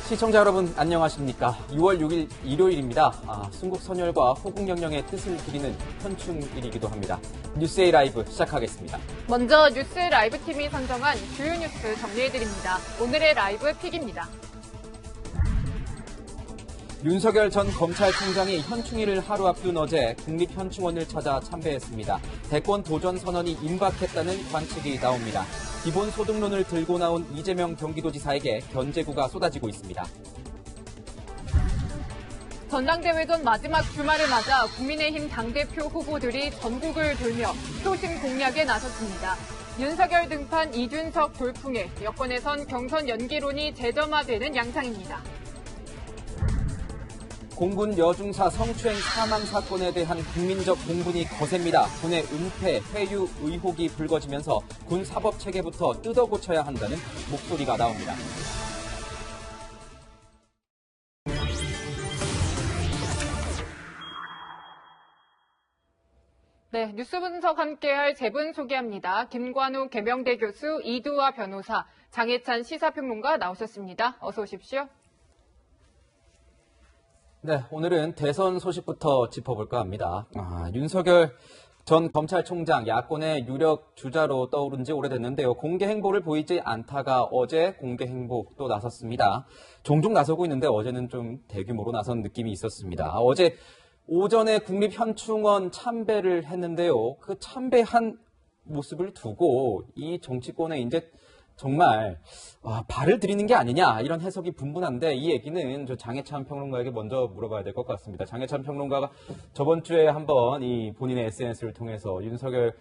시청자 여러분 안녕하십니까. 6월 6일 일요일입니다. 순국선열과 호국영령의 뜻을 기리는 현충일이기도 합니다. 뉴스A 라이브 시작하겠습니다. 먼저 뉴스 라이브 팀이 선정한 주요 뉴스 정리해드립니다. 오늘의 라이브 픽입니다. 윤석열 전 검찰총장이 현충일을 하루 앞둔 어제 국립현충원을 찾아 참배했습니다. 대권 도전 선언이 임박했다는 관측이 나옵니다. 기본소득론을 들고 나온 이재명 경기도지사에게 견제구가 쏟아지고 있습니다. 전당대회전 마지막 주말을 맞아 국민의힘 당대표 후보들이 전국을 돌며 표심 공략에 나섰습니다. 윤석열 등판 이준석 돌풍에 여권에선 경선 연기론이 재점화되는 양상입니다. 공군 여중사 성추행 사망 사건에 대한 국민적 공분이 거셉니다. 군의 은폐, 회유 의혹이 불거지면서 군 사법 체계부터 뜯어고쳐야 한다는 목소리가 나옵니다. 네, 뉴스 분석 함께할 세 분 소개합니다. 김관우 계명대 교수, 이두화 변호사, 장혜찬 시사평론가 나오셨습니다. 어서 오십시오. 네, 오늘은 대선 소식부터 짚어볼까 합니다. 윤석열 전 검찰총장 야권의 유력 주자로 떠오른 지 오래됐는데요. 공개 행보를 보이지 않다가 어제 공개 행보도 나섰습니다. 종종 나서고 있는데 어제는 좀 대규모로 나선 느낌이 있었습니다. 어제 오전에 국립현충원 참배를 했는데요. 그 참배한 모습을 두고 이 정치권에 이제 정말 발을 들이는 게 아니냐 이런 해석이 분분한데 이 얘기는 저 장혜찬 평론가에게 먼저 물어봐야 될 것 같습니다. 장혜찬 평론가가 저번 주에 한번 이 본인의 SNS를 통해서 윤석열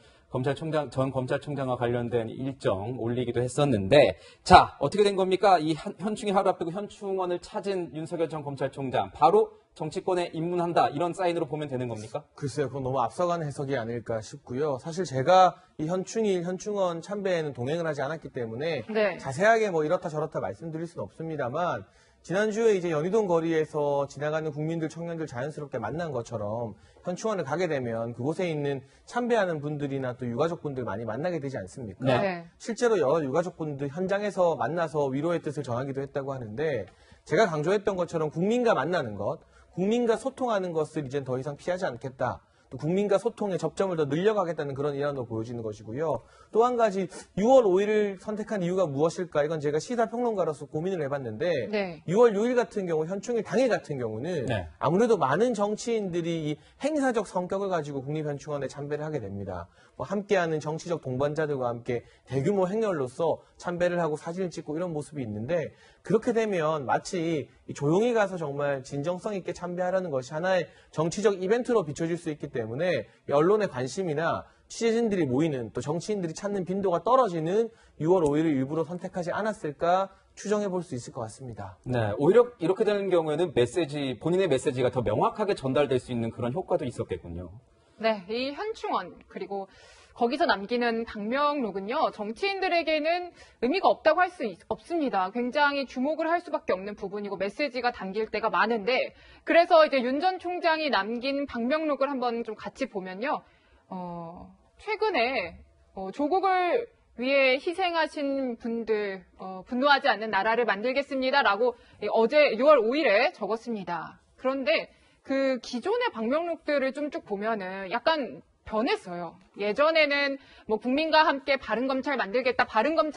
전 검찰총장과 관련된 일정 올리기도 했었는데 자 어떻게 된 겁니까? 이 현충일 하루 앞두고 현충원을 찾은 윤석열 전 검찰총장 바로 정치권에 입문한다 이런 사인으로 보면 되는 겁니까? 글쎄요, 그건 너무 앞서간 해석이 아닐까 싶고요. 사실 제가 이 현충원 참배에는 동행을 하지 않았기 때문에 자세하게 뭐 이렇다 저렇다 말씀드릴 수는 없습니다만 지난주에 이제 연희동 거리에서 지나가는 국민들, 청년들 자연스럽게 만난 것처럼 현충원을 가게 되면 그곳에 있는 참배하는 분들이나 또 유가족분들 많이 만나게 되지 않습니까? 네. 실제로 여러 유가족분들 현장에서 만나서 위로의 뜻을 전하기도 했다고 하는데 제가 강조했던 것처럼 국민과 만나는 것, 국민과 소통하는 것을 이젠 더 이상 피하지 않겠다. 또 국민과 소통의 접점을 더 늘려가겠다는 그런 일환으로 보여지는 것이고요. 또 한 가지 6월 5일을 선택한 이유가 무엇일까? 이건 제가 시사평론가로서 고민을 해봤는데 6월 6일 같은 경우 현충일 당일 같은 경우는 아무래도 많은 정치인들이 이 행사적 성격을 가지고 국립현충원에 참배를 하게 됩니다. 뭐 함께하는 정치적 동반자들과 함께 대규모 행렬로서 참배를 하고 사진을 찍고 이런 모습이 있는데 그렇게 되면 마치 조용히 가서 정말 진정성 있게 참배하라는 것이 하나의 정치적 이벤트로 비춰질 수 있기 때문에 언론의 관심이나 취재진들이 모이는 또 정치인들이 찾는 빈도가 떨어지는 6월 5일을 일부러 선택하지 않았을까 추정해 볼 수 있을 것 같습니다. 네, 오히려 이렇게 되는 경우에는 본인의 메시지가 더 명확하게 전달될 수 있는 그런 효과도 있었겠군요. 네, 이 현충원 그리고 거기서 남기는 방명록은요, 정치인들에게는 의미가 없다고 할 수 없습니다. 굉장히 주목을 할 수밖에 없는 부분이고 메시지가 담길 때가 많은데, 그래서 이제 윤 전 총장이 남긴 방명록을 한번 좀 같이 보면요, 최근에 조국을 위해 희생하신 분들, 분노하지 않는 나라를 만들겠습니다라고 어제 6월 5일에 적었습니다. 그런데 그 기존의 방명록들을 좀 쭉 보면은 약간 변했어요. 예전에는 뭐 국민과 함께 바른 검찰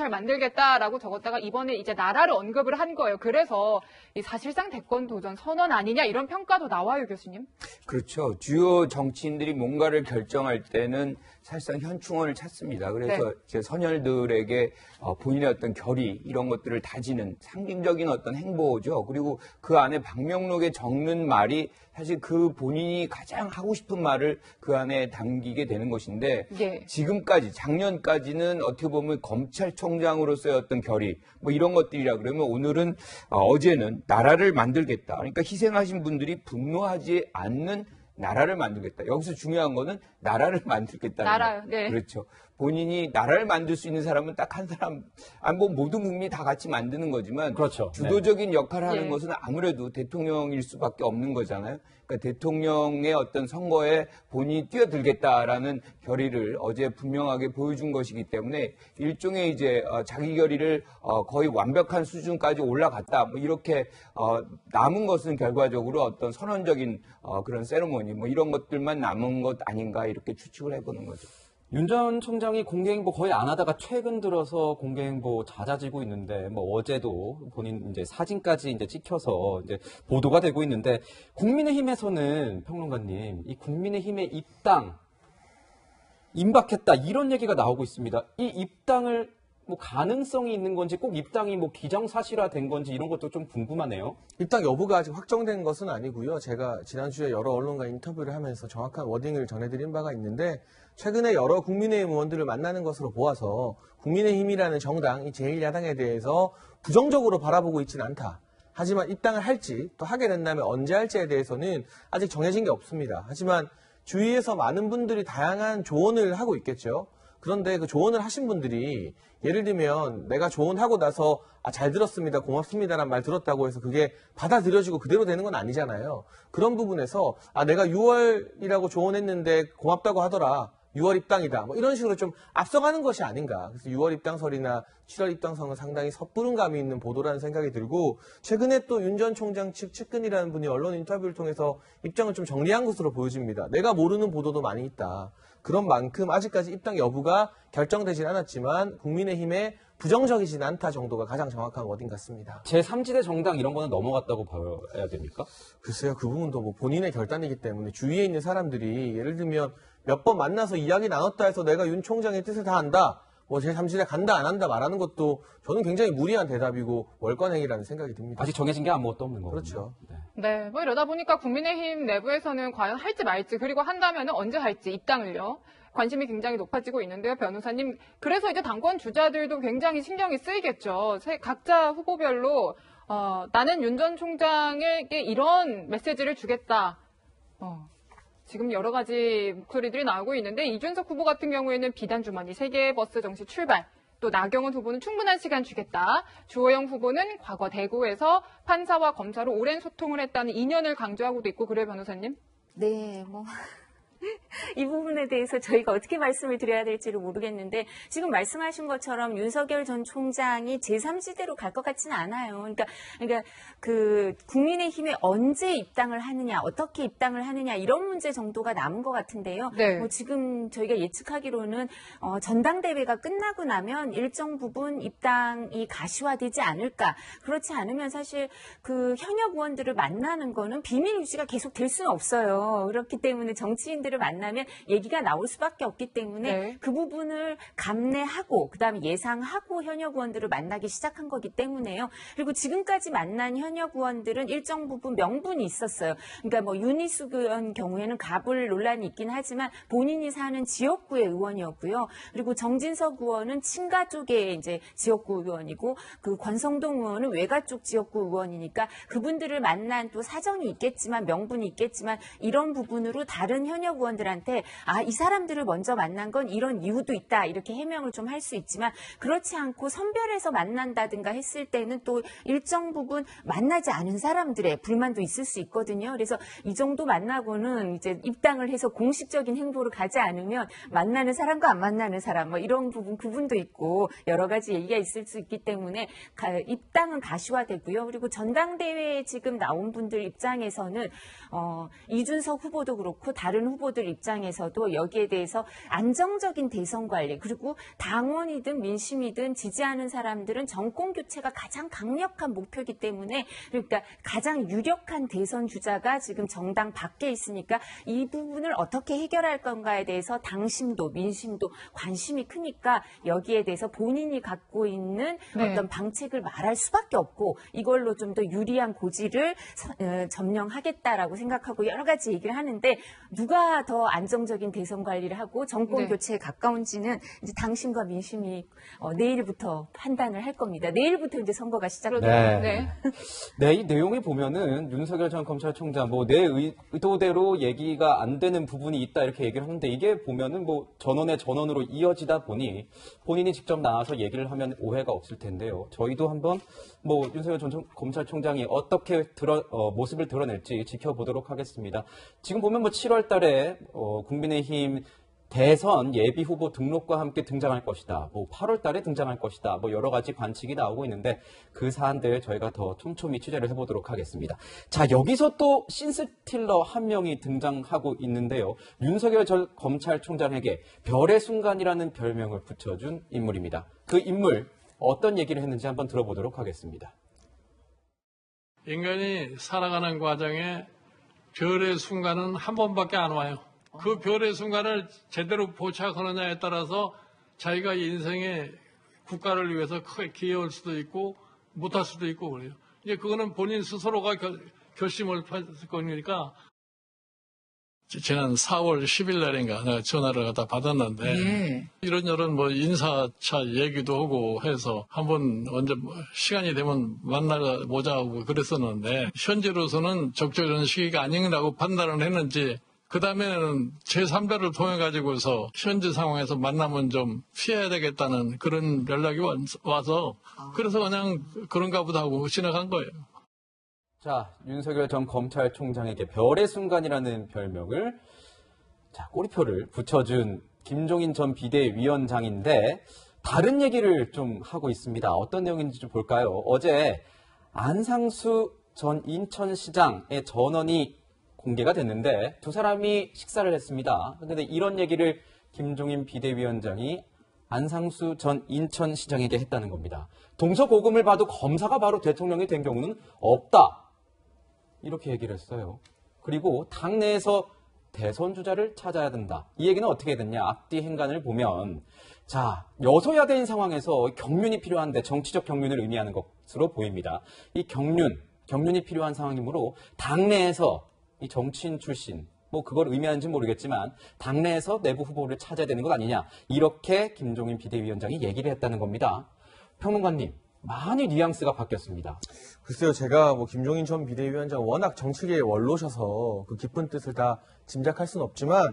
만들겠다라고 적었다가 이번에 이제 나라를 언급을 한 거예요. 그래서 사실상 대권 도전 선언 아니냐 이런 평가도 나와요, 교수님. 그렇죠. 주요 정치인들이 뭔가를 결정할 때는 사실상 현충원을 찾습니다. 그래서 이제 선열들에게 본인의 어떤 결의 이런 것들을 다지는 상징적인 어떤 행보죠. 그리고 그 안에 방명록에 적는 말이 사실 그 본인이 가장 하고 싶은 말을 그 안에 담기게 되는 것인데 지금까지 작년까지는 어떻게 보면 검찰총장으로서의 어떤 결의 뭐 이런 것들이라 그러면 오늘은 어제는 나라를 만들겠다. 그러니까 희생하신 분들이 분노하지 않는 나라를 만들겠다. 여기서 중요한 거는 나라를 만들겠다는 나라요. 거. 그렇죠. 본인이 나라를 만들 수 있는 사람은 딱 한 사람, 뭐 모든 국민이 다 같이 만드는 거지만 그렇죠. 주도적인 역할을 하는 예. 것은 아무래도 대통령일 수밖에 없는 거잖아요. 그러니까 대통령의 어떤 선거에 본인이 뛰어들겠다라는 결의를 어제 분명하게 보여준 것이기 때문에 일종의 이제 자기 결의를 거의 완벽한 수준까지 올라갔다. 뭐 이렇게 남은 것은 결과적으로 어떤 선언적인 그런 세레모니 뭐 이런 것들만 남은 것 아닌가 이렇게 추측을 해보는 거죠. 윤 전 총장이 공개행보 거의 안 하다가 최근 들어서 공개행보 잦아지고 있는데, 뭐 어제도 본인 이제 사진까지 이제 찍혀서 이제 보도가 되고 있는데, 국민의힘에서는 평론가님, 이 국민의힘의 입당, 임박했다, 이런 얘기가 나오고 있습니다. 이 입당을 뭐 가능성이 있는 건지, 꼭 입당이 뭐 기정사실화 된 건지 이런 것도 좀 궁금하네요. 입당 여부가 아직 확정된 것은 아니고요. 제가 지난주에 여러 언론과 인터뷰를 하면서 정확한 워딩을 전해드린 바가 있는데, 최근에 여러 국민의힘 의원들을 만나는 것으로 보아서 국민의힘이라는 정당, 이 제1야당에 대해서 부정적으로 바라보고 있지는 않다. 하지만 입당을 할지 또 하게 된다면 언제 할지에 대해서는 아직 정해진 게 없습니다. 하지만 주위에서 많은 분들이 다양한 조언을 하고 있겠죠. 그런데 그 조언을 하신 분들이 예를 들면 내가 조언하고 나서 잘 들었습니다, 고맙습니다라는 말 들었다고 해서 그게 받아들여지고 그대로 되는 건 아니잖아요. 그런 부분에서 내가 6월이라고 조언했는데 고맙다고 하더라, 6월 입당이다, 뭐 이런 식으로 좀 앞서가는 것이 아닌가. 그래서 6월 입당설이나 7월 입당설은 상당히 섣부른 감이 있는 보도라는 생각이 들고, 최근에 또 윤 전 총장 측 측근이라는 분이 언론 인터뷰를 통해서 입장을 좀 정리한 것으로 보여집니다. 내가 모르는 보도도 많이 있다. 그런 만큼 아직까지 입당 여부가 결정되진 않았지만 국민의힘에 부정적이진 않다 정도가 가장 정확한 워딩 같습니다. 제3지대 정당 이런 거는 넘어갔다고 봐야 됩니까? 글쎄요, 그 부분도 뭐 본인의 결단이기 때문에 주위에 있는 사람들이 예를 들면 몇 번 만나서 이야기 나눴다 해서 내가 윤 총장의 뜻을 다 안다, 뭐 제3지대 간다 안 한다 말하는 것도 저는 굉장히 무리한 대답이고 월권행위라는 생각이 듭니다. 아직 정해진 게 아무것도 없는 거군요. 그렇죠. 네. 네, 뭐 이러다 보니까 국민의힘 내부에서는 과연 할지 말지, 그리고 한다면 언제 할지, 입당을요. 관심이 굉장히 높아지고 있는데요, 변호사님. 그래서 이제 당권 주자들도 굉장히 신경이 쓰이겠죠. 각자 후보별로 나는 윤 전 총장에게 이런 메시지를 주겠다. 지금 여러 가지 목소리들이 나오고 있는데, 이준석 후보 같은 경우에는 비단 주머니, 세계 버스 정시 출발, 또 나경원 후보는 충분한 시간 주겠다. 주호영 후보는 과거 대구에서 판사와 검사로 오랜 소통을 했다는 인연을 강조하고도 있고, 그래요, 변호사님? 네, 이 부분에 대해서 저희가 어떻게 말씀을 드려야 될지를 모르겠는데, 지금 말씀하신 것처럼 윤석열 전 총장이 제3지대로 갈 것 같지는 않아요. 그러니까 그 국민의힘에 언제 입당을 하느냐, 어떻게 입당을 하느냐, 이런 문제 정도가 남은 것 같은데요. 네. 뭐 지금 저희가 예측하기로는 전당대회가 끝나고 나면 일정 부분 입당이 가시화되지 않을까. 그렇지 않으면 사실 그 현역 의원들을 만나는 거는 비밀 유지가 계속 될 수는 없어요. 그렇기 때문에 정치인들을 만나면 얘기가 나올 수밖에 없기 때문에 네. 그 부분을 감내하고 그다음에 예상하고 현역 의원들을 만나기 시작한 거기 때문에요. 그리고 지금까지 만난 현역 의원들은 일정 부분 명분이 있었어요. 그러니까 뭐 윤희숙 의원 경우에는 가불 논란이 있긴 하지만 본인이 사는 지역구의 의원이었고요. 그리고 정진석 의원은 친가 쪽의 이제 지역구 의원이고, 그 권성동 의원은 외가 쪽 지역구 의원이니까 그분들을 만난 또 사정이 있겠지만, 명분이 있겠지만, 이런 부분으로 다른 현역 의원들한테 이 사람들을 먼저 만난 건 이런 이유도 있다, 이렇게 해명을 좀 할 수 있지만, 그렇지 않고 선별해서 만난다든가 했을 때는 또 일정 부분 만나지 않은 사람들의 불만도 있을 수 있거든요. 그래서 이 정도 만나고는 이제 입당을 해서 공식적인 행보를 가지 않으면 만나는 사람과 안 만나는 사람 뭐 이런 부분 구분도 있고 여러 가지 얘기가 있을 수 있기 때문에 입당은 가시화되고요. 그리고 전당대회에 지금 나온 분들 입장에서는 이준석 후보도 그렇고 다른 후보들 입장에서도 여기에 대해서 안정적인 대선 관리, 그리고 당원이든 민심이든 지지하는 사람들은 정권 교체가 가장 강력한 목표이기 때문에, 그러니까 가장 유력한 대선 주자가 지금 정당 밖에 있으니까 이 부분을 어떻게 해결할 건가에 대해서 당심도 민심도 관심이 크니까 여기에 대해서 본인이 갖고 있는 네. 어떤 방책을 말할 수밖에 없고, 이걸로 좀 더 유리한 고지를 점령하겠다라고 생각하고 여러 가지 얘기를 하는데, 누가 누가 더 안정적인 대선 관리를 하고 정권 네. 교체에 가까운지는 이제 당신과 민심이 내일부터 판단을 할 겁니다. 내일부터 이제 선거가 시작됩니다. 네. 네, 이 내용을 보면은 윤석열 전 검찰총장 뭐 내 의도대로 얘기가 안 되는 부분이 있다 이렇게 얘기를 하는데 이게 보면은 뭐 전원의 전원으로 이어지다 보니 본인이 직접 나와서 얘기를 하면 오해가 없을 텐데요. 저희도 한번 뭐 윤석열 전 검찰총장이 어떻게 모습을 드러낼지 지켜보도록 하겠습니다. 지금 보면 뭐 7월 달에 국민의힘 대선 예비 후보 등록과 함께 등장할 것이다. 뭐 8월 달에 등장할 것이다. 뭐 여러 가지 관측이 나오고 있는데 그 사안들 저희가 더 촘촘히 취재를 해보도록 하겠습니다. 자, 여기서 또 신스틸러 한 명이 등장하고 있는데요. 윤석열 전 검찰총장에게 별의 순간이라는 별명을 붙여준 인물입니다. 그 인물 어떤 얘기를 했는지 한번 들어보도록 하겠습니다. 인간이 살아가는 과정에 별의 순간은 한 번밖에 안 와요. 그 별의 순간을 제대로 포착하느냐에 따라서 자기가 인생의 국가를 위해서 크게 기여할 수도 있고 못할 수도 있고 그래요. 이제 그거는 본인 스스로가 결심을 했을 거니까. 지난 4월 10일 날인가 내가 전화를 갖다 받았는데 이런저런 뭐 인사차 얘기도 하고 해서 한번 언제 시간이 되면 만나보자 하고 그랬었는데 현재로서는 적절한 시기가 아니라고 판단을 했는지 그 다음에는 제3자를 통해 가지고서 현재 상황에서 만나면 좀 피해야 되겠다는 그런 연락이 와서 그래서 그냥 그런가 보다 하고 지나간 거예요. 자, 윤석열 전 검찰총장에게 별의 순간이라는 별명을 꼬리표를 붙여준 김종인 전 비대위원장인데 다른 얘기를 좀 하고 있습니다. 어떤 내용인지 좀 볼까요? 어제 안상수 전 인천시장의 전원이 공개가 됐는데 두 사람이 식사를 했습니다. 그런데 이런 얘기를 김종인 비대위원장이 안상수 전 인천시장에게 했다는 겁니다. 동서고금을 봐도 검사가 바로 대통령이 된 경우는 없다. 이렇게 얘기를 했어요. 그리고 당내에서 대선 주자를 찾아야 된다. 이 얘기는 어떻게 됐냐. 앞뒤 행간을 보면 자, 여소야대인 상황에서 경륜이 필요한데 정치적 경륜을 의미하는 것으로 보입니다. 이 경륜이 필요한 상황이므로 당내에서 이 정치인 출신 뭐 그걸 의미하는지 모르겠지만 당내에서 내부 후보를 찾아야 되는 것 아니냐. 이렇게 김종인 비대위원장이 얘기를 했다는 겁니다. 평론가님, 많이 뉘앙스가 바뀌었습니다. 글쎄요, 제가 뭐 김종인 전 비대위원장 워낙 정치계의 원로셔서 그 깊은 뜻을 다 짐작할 수는 없지만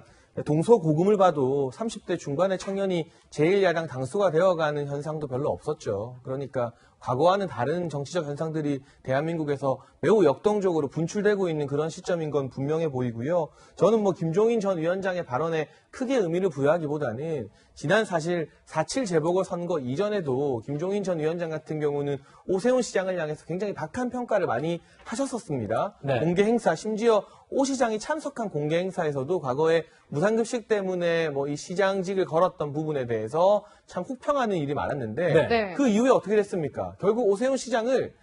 동서고금을 봐도 30대 중반의 청년이 제1야당 당수가 되어가는 현상도 별로 없었죠. 그러니까 과거와는 다른 정치적 현상들이 대한민국에서 매우 역동적으로 분출되고 있는 그런 시점인 건 분명해 보이고요. 저는 뭐 김종인 전 위원장의 발언에 크게 의미를 부여하기보다는 지난 사실 4.7 재보궐선거 이전에도 김종인 전 위원장 같은 경우는 오세훈 시장을 향해서 굉장히 박한 평가를 많이 하셨었습니다. 네. 공개 행사, 심지어 오 시장이 참석한 공개 행사에서도 과거에 무상급식 때문에 뭐 이 시장직을 걸었던 부분에 대해서 참 혹평하는 일이 많았는데 네. 그 이후에 어떻게 됐습니까? 결국 오세훈 시장을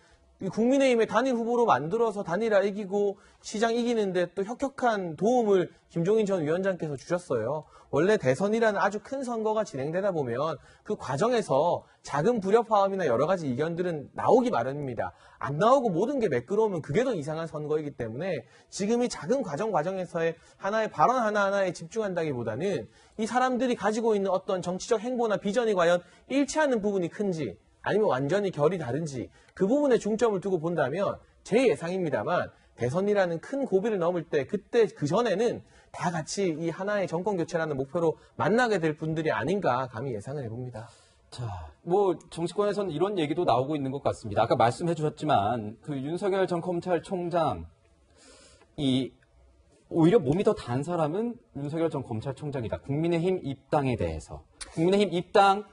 국민의힘의 단일 후보로 만들어서 단일화 이기고 시장 이기는데 또 혁혁한 도움을 김종인 전 위원장께서 주셨어요. 원래 대선이라는 아주 큰 선거가 진행되다 보면 그 과정에서 작은 불협화음이나 여러 가지 이견들은 나오기 마련입니다. 안 나오고 모든 게 매끄러우면 그게 더 이상한 선거이기 때문에 지금 이 작은 과정에서의 하나의 발언 하나하나에 집중한다기보다는 이 사람들이 가지고 있는 어떤 정치적 행보나 비전이 과연 일치하는 부분이 큰지 아니면 완전히 결이 다른지 그 부분에 중점을 두고 본다면 제 예상입니다만 대선이라는 큰 고비를 넘을 때 그때 그 전에는 다 같이 이 하나의 정권 교체라는 목표로 만나게 될 분들이 아닌가 감히 예상을 해봅니다. 자, 뭐 정치권에서는 이런 얘기도 나오고 있는 것 같습니다. 아까 말씀해 주셨지만 그 윤석열 전 검찰총장이 오히려 몸이 더 단 사람은 윤석열 전 검찰총장이다. 국민의힘 입당에 대해서. 국민의힘 입당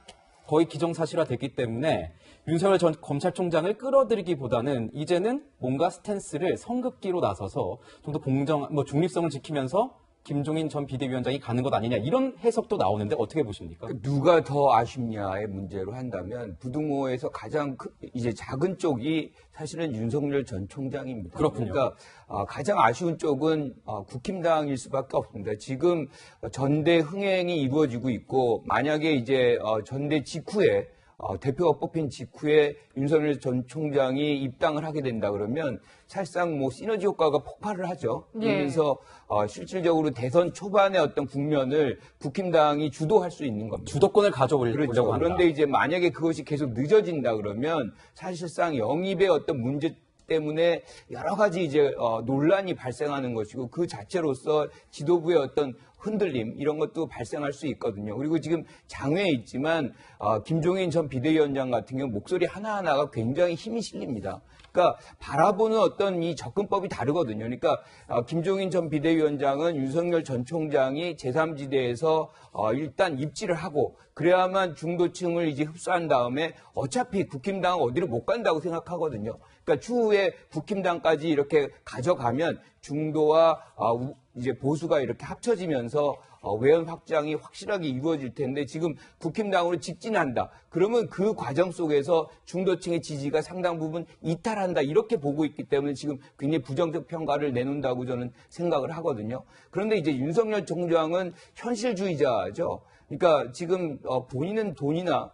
거의 기정사실화 됐기 때문에 윤석열 전 검찰총장을 끌어들이기보다는 이제는 뭔가 스탠스를 선긋기로 나서서 좀 더 중립성을 지키면서 김종인 전 비대위원장이 가는 것 아니냐 이런 해석도 나오는데 어떻게 보십니까? 누가 더 아쉽냐의 문제로 한다면 부등호에서 가장 이제 작은 쪽이 사실은 윤석열 전 총장입니다. 그렇군요. 그러니까 가장 아쉬운 쪽은 국힘당일 수밖에 없습니다. 지금 전대 흥행이 이루어지고 있고 만약에 이제 전대 직후에 대표가 뽑힌 직후에 윤석열 전 총장이 입당을 하게 된다 그러면 사실상 뭐 시너지 효과가 폭발을 하죠. 예. 그래서 실질적으로 대선 초반의 어떤 국면을 국힘당이 주도할 수 있는 겁니다. 주도권을 가져오려고 그렇죠. 한다. 그런데 이제 만약에 그것이 계속 늦어진다 그러면 사실상 영입의 어떤 문제 때문에 여러 가지 이제 논란이 발생하는 것이고 그 자체로서 지도부의 어떤 흔들림 이런 것도 발생할 수 있거든요. 그리고 지금 장외에 있지만 김종인 전 비대위원장 같은 경우 목소리 하나하나가 굉장히 힘이 실립니다. 그러니까 바라보는 어떤 이 접근법이 다르거든요. 그러니까 김종인 전 비대위원장은 윤석열 전 총장이 제3지대에서 일단 입지를 하고 그래야만 중도층을 이제 흡수한 다음에 어차피 국힘당은 어디로 못 간다고 생각하거든요. 그러니까 추후에 국힘당까지 이렇게 가져가면 중도와 이제 보수가 이렇게 합쳐지면서 외연 확장이 확실하게 이루어질 텐데 지금 국힘당으로 직진한다. 그러면 그 과정 속에서 중도층의 지지가 상당 부분 이탈한다. 이렇게 보고 있기 때문에 지금 굉장히 부정적 평가를 내놓는다고 저는 생각을 하거든요. 그런데 이제 윤석열 총장은 현실주의자죠. 그러니까 지금 본인은 돈이나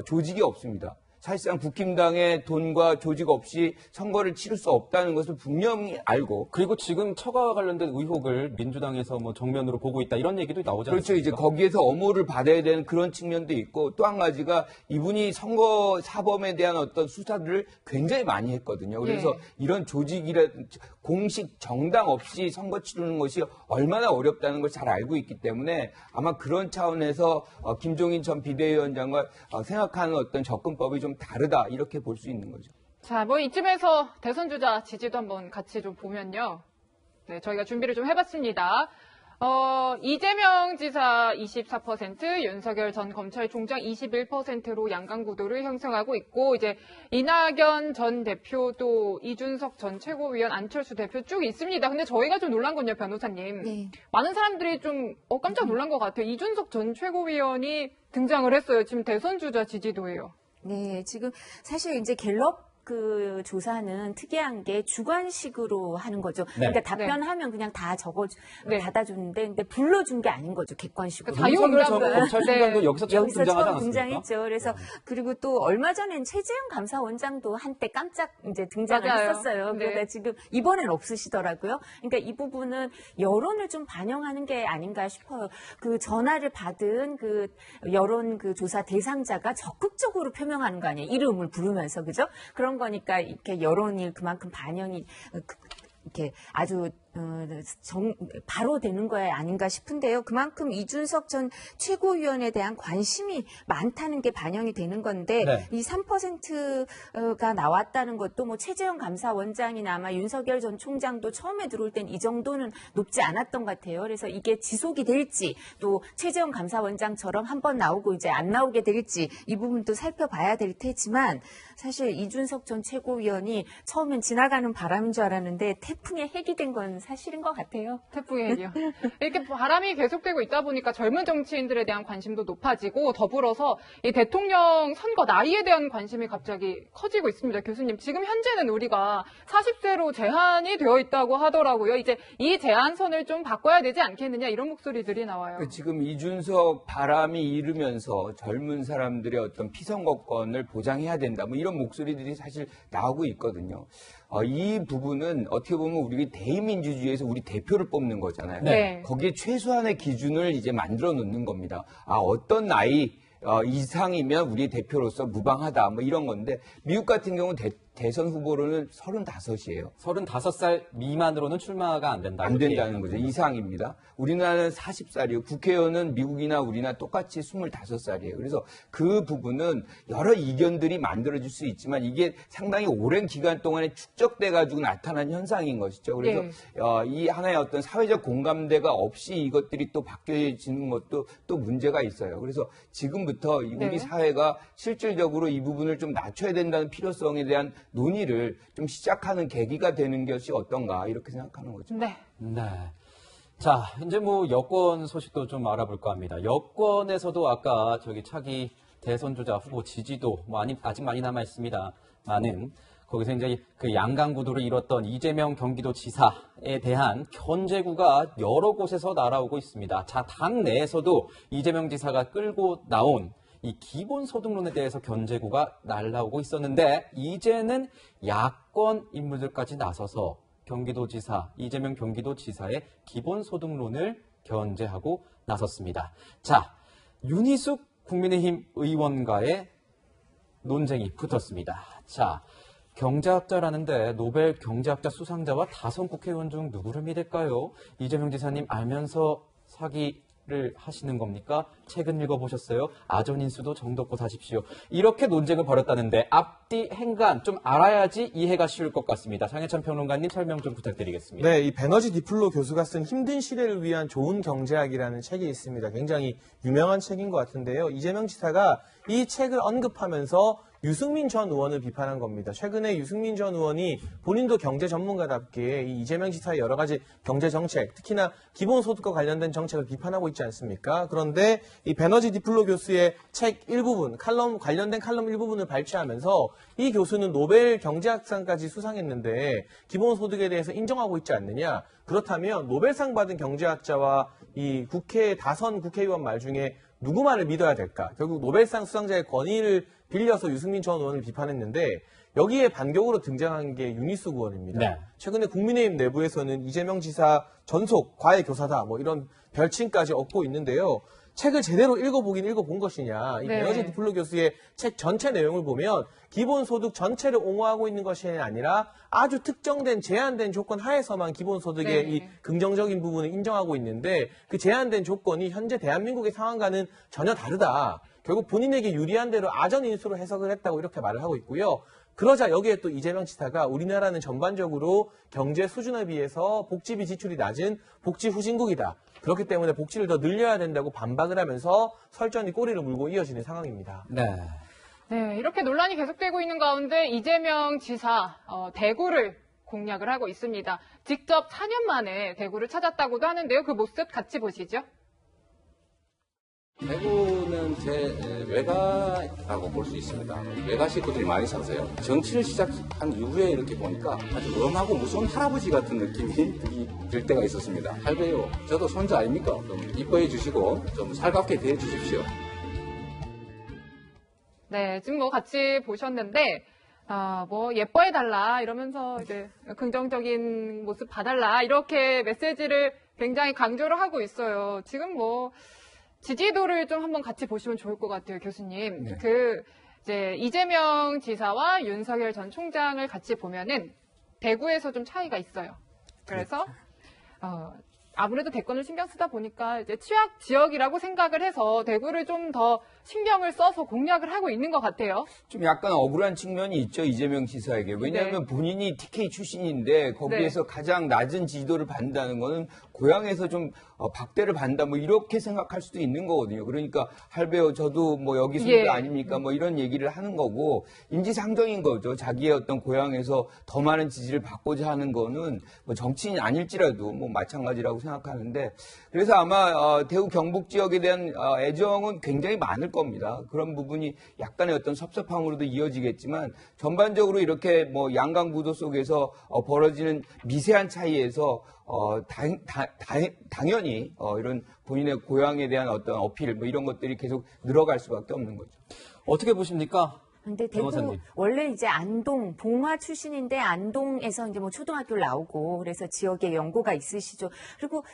조직이 없습니다. 사실상 국힘당의 돈과 조직 없이 선거를 치를 수 없다는 것을 분명히 알고 그리고 지금 처가와 관련된 의혹을 민주당에서 뭐 정면으로 보고 있다 이런 얘기도 나오지 않습니까? 그렇죠. 이제 거기에서 엄호를 받아야 되는 그런 측면도 있고 또 한 가지가 이분이 선거 사범에 대한 어떤 수사들을 굉장히 많이 했거든요. 그래서 예. 이런 조직이라든지 공식 정당 없이 선거 치르는 것이 얼마나 어렵다는 걸 잘 알고 있기 때문에 아마 그런 차원에서 김종인 전 비대위원장과 생각하는 어떤 접근법이 좀 다르다 이렇게 볼 수 있는 거죠. 자, 뭐 이쯤에서 대선 주자 지지도 한번 같이 좀 보면요. 네, 저희가 준비를 좀 해봤습니다. 이재명 지사 24%, 윤석열 전 검찰총장 21%로 양강 구도를 형성하고 있고, 이제 이낙연 전 대표 또 이준석 전 최고위원, 안철수 대표 쭉 있습니다. 근데 저희가 좀 놀란 건요, 변호사님. 네. 많은 사람들이 좀 깜짝 놀란 것 같아요. 이준석 전 최고위원이 등장을 했어요. 지금 대선 주자 지지도예요. 네, 지금 사실 이제 갤럽 그 조사는 특이한 게 주관식으로 하는 거죠. 네. 그러니까 답변하면 그냥 다 네. 받아주는데, 근데 불러준 게 아닌 거죠, 객관식으로. 그러니까 윤석열 전 자유응답은- 검찰총장도 여기서 처음 여기서 등장하지 처음 않았습니까? 등장했죠. 그래서 그리고 또 얼마 전엔 최재형 감사원장도 한때 깜짝 이제 등장을 맞아요. 했었어요. 네. 그러다 지금 이번엔 없으시더라고요. 그러니까 이 부분은 여론을 좀 반영하는 게 아닌가 싶어요. 그 전화를 받은 그 여론 그 조사 대상자가 적극적으로 표명하는 거 아니에요. 이름을 부르면서 그죠? 그런 거니까 이렇게 여론이 그만큼 반영이 이렇게 아주 바로 되는 거야 아닌가 싶은데요. 그만큼 이준석 전 최고위원에 대한 관심이 많다는 게 반영이 되는 건데 네. 이 3%가 나왔다는 것도 뭐 최재형 감사원장이나 아마 윤석열 전 총장도 처음에 들어올 땐 이 정도는 높지 않았던 것 같아요. 그래서 이게 지속이 될지 또 최재형 감사원장처럼 한번 나오고 이제 안 나오게 될지 이 부분도 살펴봐야 될 테지만 사실 이준석 전 최고위원이 처음엔 지나가는 바람인 줄 알았는데 태풍의 핵이 된 건 사실인 것 같아요. 태풍의 핵이요. 이렇게 바람이 계속되고 있다 보니까 젊은 정치인들에 대한 관심도 높아지고 더불어서 이 대통령 선거 나이에 대한 관심이 갑자기 커지고 있습니다. 교수님, 지금 현재는 우리가 40세로 제한이 되어 있다고 하더라고요. 이제 이 제한선을 좀 바꿔야 되지 않겠느냐 이런 목소리들이 나와요. 지금 이준석 바람이 일으면서 젊은 사람들의 어떤 피선거권을 보장해야 된다. 뭐 이런 목소리들이 사실 나오고 있거든요. 이 부분은 어떻게 보면 우리 대의민주주의에서 우리 대표를 뽑는 거잖아요. 네. 거기에 최소한의 기준을 이제 만들어 놓는 겁니다. 어떤 나이 이상이면 우리 대표로서 무방하다. 뭐 이런 건데 미국 같은 경우는 대선 후보로는 35이에요. 35살 미만으로는 출마가 안 된다. 안 된다는 거죠. 이상입니다. 우리나라는 40살이고 국회의원은 미국이나 우리나 똑같이 25살이에요. 그래서 그 부분은 여러 이견들이 만들어질 수 있지만 이게 상당히 오랜 기간 동안에 축적돼 가지고 나타난 현상인 것이죠. 그래서 이 하나의 어떤 사회적 공감대가 없이 이것들이 또 바뀌어지는 것도 또 문제가 있어요. 그래서 지금부터 우리 사회가 실질적으로 이 부분을 좀 낮춰야 된다는 필요성에 대한 논의를 좀 시작하는 계기가 되는 것이 어떤가 이렇게 생각하는 거죠. 네. 네. 자, 이제 뭐 여권 소식도 좀 알아볼까 합니다. 여권에서도 아까 차기 대선 주자 후보 지지도 아직 많이 남아 있습니다. 많은 거기서 이제 그 양강 구도를 이뤘던 이재명 경기도지사에 대한 견제구가 여러 곳에서 날아오고 있습니다. 자, 당 내에서도 이재명 지사가 끌고 나온 이 기본소득론에 대해서 견제구가 날라오고 있었는데 이제는 야권 인물들까지 나서서 경기도지사, 이재명 경기도지사의 기본소득론을 견제하고 나섰습니다. 자, 윤희숙 국민의힘 의원과의 논쟁이 붙었습니다. 자, 경제학자라는데 노벨 경제학자 수상자와 다선 국회의원 중 누구를 믿을까요? 이재명 지사님 알면서 사기를 하시는 겁니까? 책은 읽어보셨어요? 아전인수도 정독고 사십시오. 이렇게 논쟁을 벌였다는데 앞뒤 행간 좀 알아야지 이해가 쉬울 것 같습니다. 장혜찬 평론가님 설명 좀 부탁드리겠습니다. 네, 이 베너지 디플로 교수가 쓴 힘든 시대를 위한 좋은 경제학이라는 책이 있습니다. 굉장히 유명한 책인 것 같은데요. 이재명 지사가 이 책을 언급하면서 유승민 전 의원을 비판한 겁니다. 최근에 유승민 전 의원이 본인도 경제 전문가답게 이 이재명 지사의 여러 가지 경제 정책, 특히나 기본소득과 관련된 정책을 비판하고 있지 않습니까? 그런데 이 베너지 디플로 교수의 책 일부분, 관련된 칼럼 일부분을 발췌하면서 이 교수는 노벨 경제학상까지 수상했는데 기본소득에 대해서 인정하고 있지 않느냐? 그렇다면 노벨상 받은 경제학자와 이 다선 국회의원 말 중에 누구 말을 믿어야 될까? 결국 노벨상 수상자의 권위를 빌려서 유승민 전 의원을 비판했는데 여기에 반격으로 등장한 게 윤희숙 의원입니다. 네. 최근에 국민의힘 내부에서는 이재명 지사 전속 과외 교사다 뭐 이런 별칭까지 얻고 있는데요. 책을 제대로 읽어본 것이냐. 이 네. 베너지 디플로 교수의 책 전체 내용을 보면 기본소득 전체를 옹호하고 있는 것이 아니라 아주 특정된 제한된 조건 하에서만 기본소득의 네. 이 긍정적인 부분을 인정하고 있는데 그 제한된 조건이 현재 대한민국의 상황과는 전혀 다르다. 결국 본인에게 유리한 대로 아전인수로 해석을 했다고 이렇게 말을 하고 있고요. 그러자 여기에 또 이재명 지사가 우리나라는 전반적으로 경제 수준에 비해서 복지비 지출이 낮은 복지 후진국이다. 그렇기 때문에 복지를 더 늘려야 된다고 반박을 하면서 설전이 꼬리를 물고 이어지는 상황입니다. 네. 네, 이렇게 논란이 계속되고 있는 가운데 이재명 지사 대구를 공략을 하고 있습니다. 직접 4년 만에 대구를 찾았다고도 하는데요. 그 모습 같이 보시죠. 대구는 제 외가라고 볼 수 있습니다. 외가 식구들이 많이 사세요. 정치를 시작한 이후에 이렇게 보니까 아주 엄하고 무서운 할아버지 같은 느낌이 들 때가 있었습니다. 할배요, 저도 손자 아닙니까? 좀 이뻐해 주시고 좀 살갑게 대해 주십시오. 네, 지금 뭐 같이 보셨는데, 뭐 예뻐해달라 이러면서 이제 긍정적인 모습 봐달라 이렇게 메시지를 굉장히 강조를 하고 있어요. 지금 뭐 지지도를 좀 한번 같이 보시면 좋을 것 같아요, 교수님. 네. 이제 이재명 지사와 윤석열 전 총장을 같이 보면은 대구에서 좀 차이가 있어요. 그래서 아무래도 대권을 신경 쓰다 보니까 이제 취약 지역이라고 생각을 해서 대구를 좀 더 신경을 써서 공략을 하고 있는 것 같아요. 좀 약간 억울한 측면이 있죠, 이재명 지사에게. 왜냐하면 본인이 TK 출신인데 거기에서 가장 낮은 지지도를 받는다는 거는 고향에서 좀 박대를 받는다 뭐 이렇게 생각할 수도 있는 거거든요. 그러니까 할배요, 저도 뭐 여기 손자 예. 아닙니까 뭐 이런 얘기를 하는 거고 인지상정인 거죠. 자기의 어떤 고향에서 더 많은 지지를 받고자 하는 거는 뭐 정치인이 아닐지라도 뭐 마찬가지라고 생각하는데 그래서 아마 대구 경북 지역에 대한 애정은 굉장히 많을 겁니다. 그런 부분이 약간의 어떤 섭섭함으로도 이어지겠지만 전반적으로 이렇게 뭐 양강부도 속에서 벌어지는 미세한 차이에서 당연히 이런 본인의 고향에 대한 어떤 어필 뭐 이런 것들이 계속 늘어갈 수밖에 없는 거죠. 어떻게 보십니까? 근데 대구 변호사님. 원래 이제 안동 봉화 출신인데 안동에서 이제 뭐 초등학교를 나오고 그래서 지역에 연고가 있으시죠. 그리고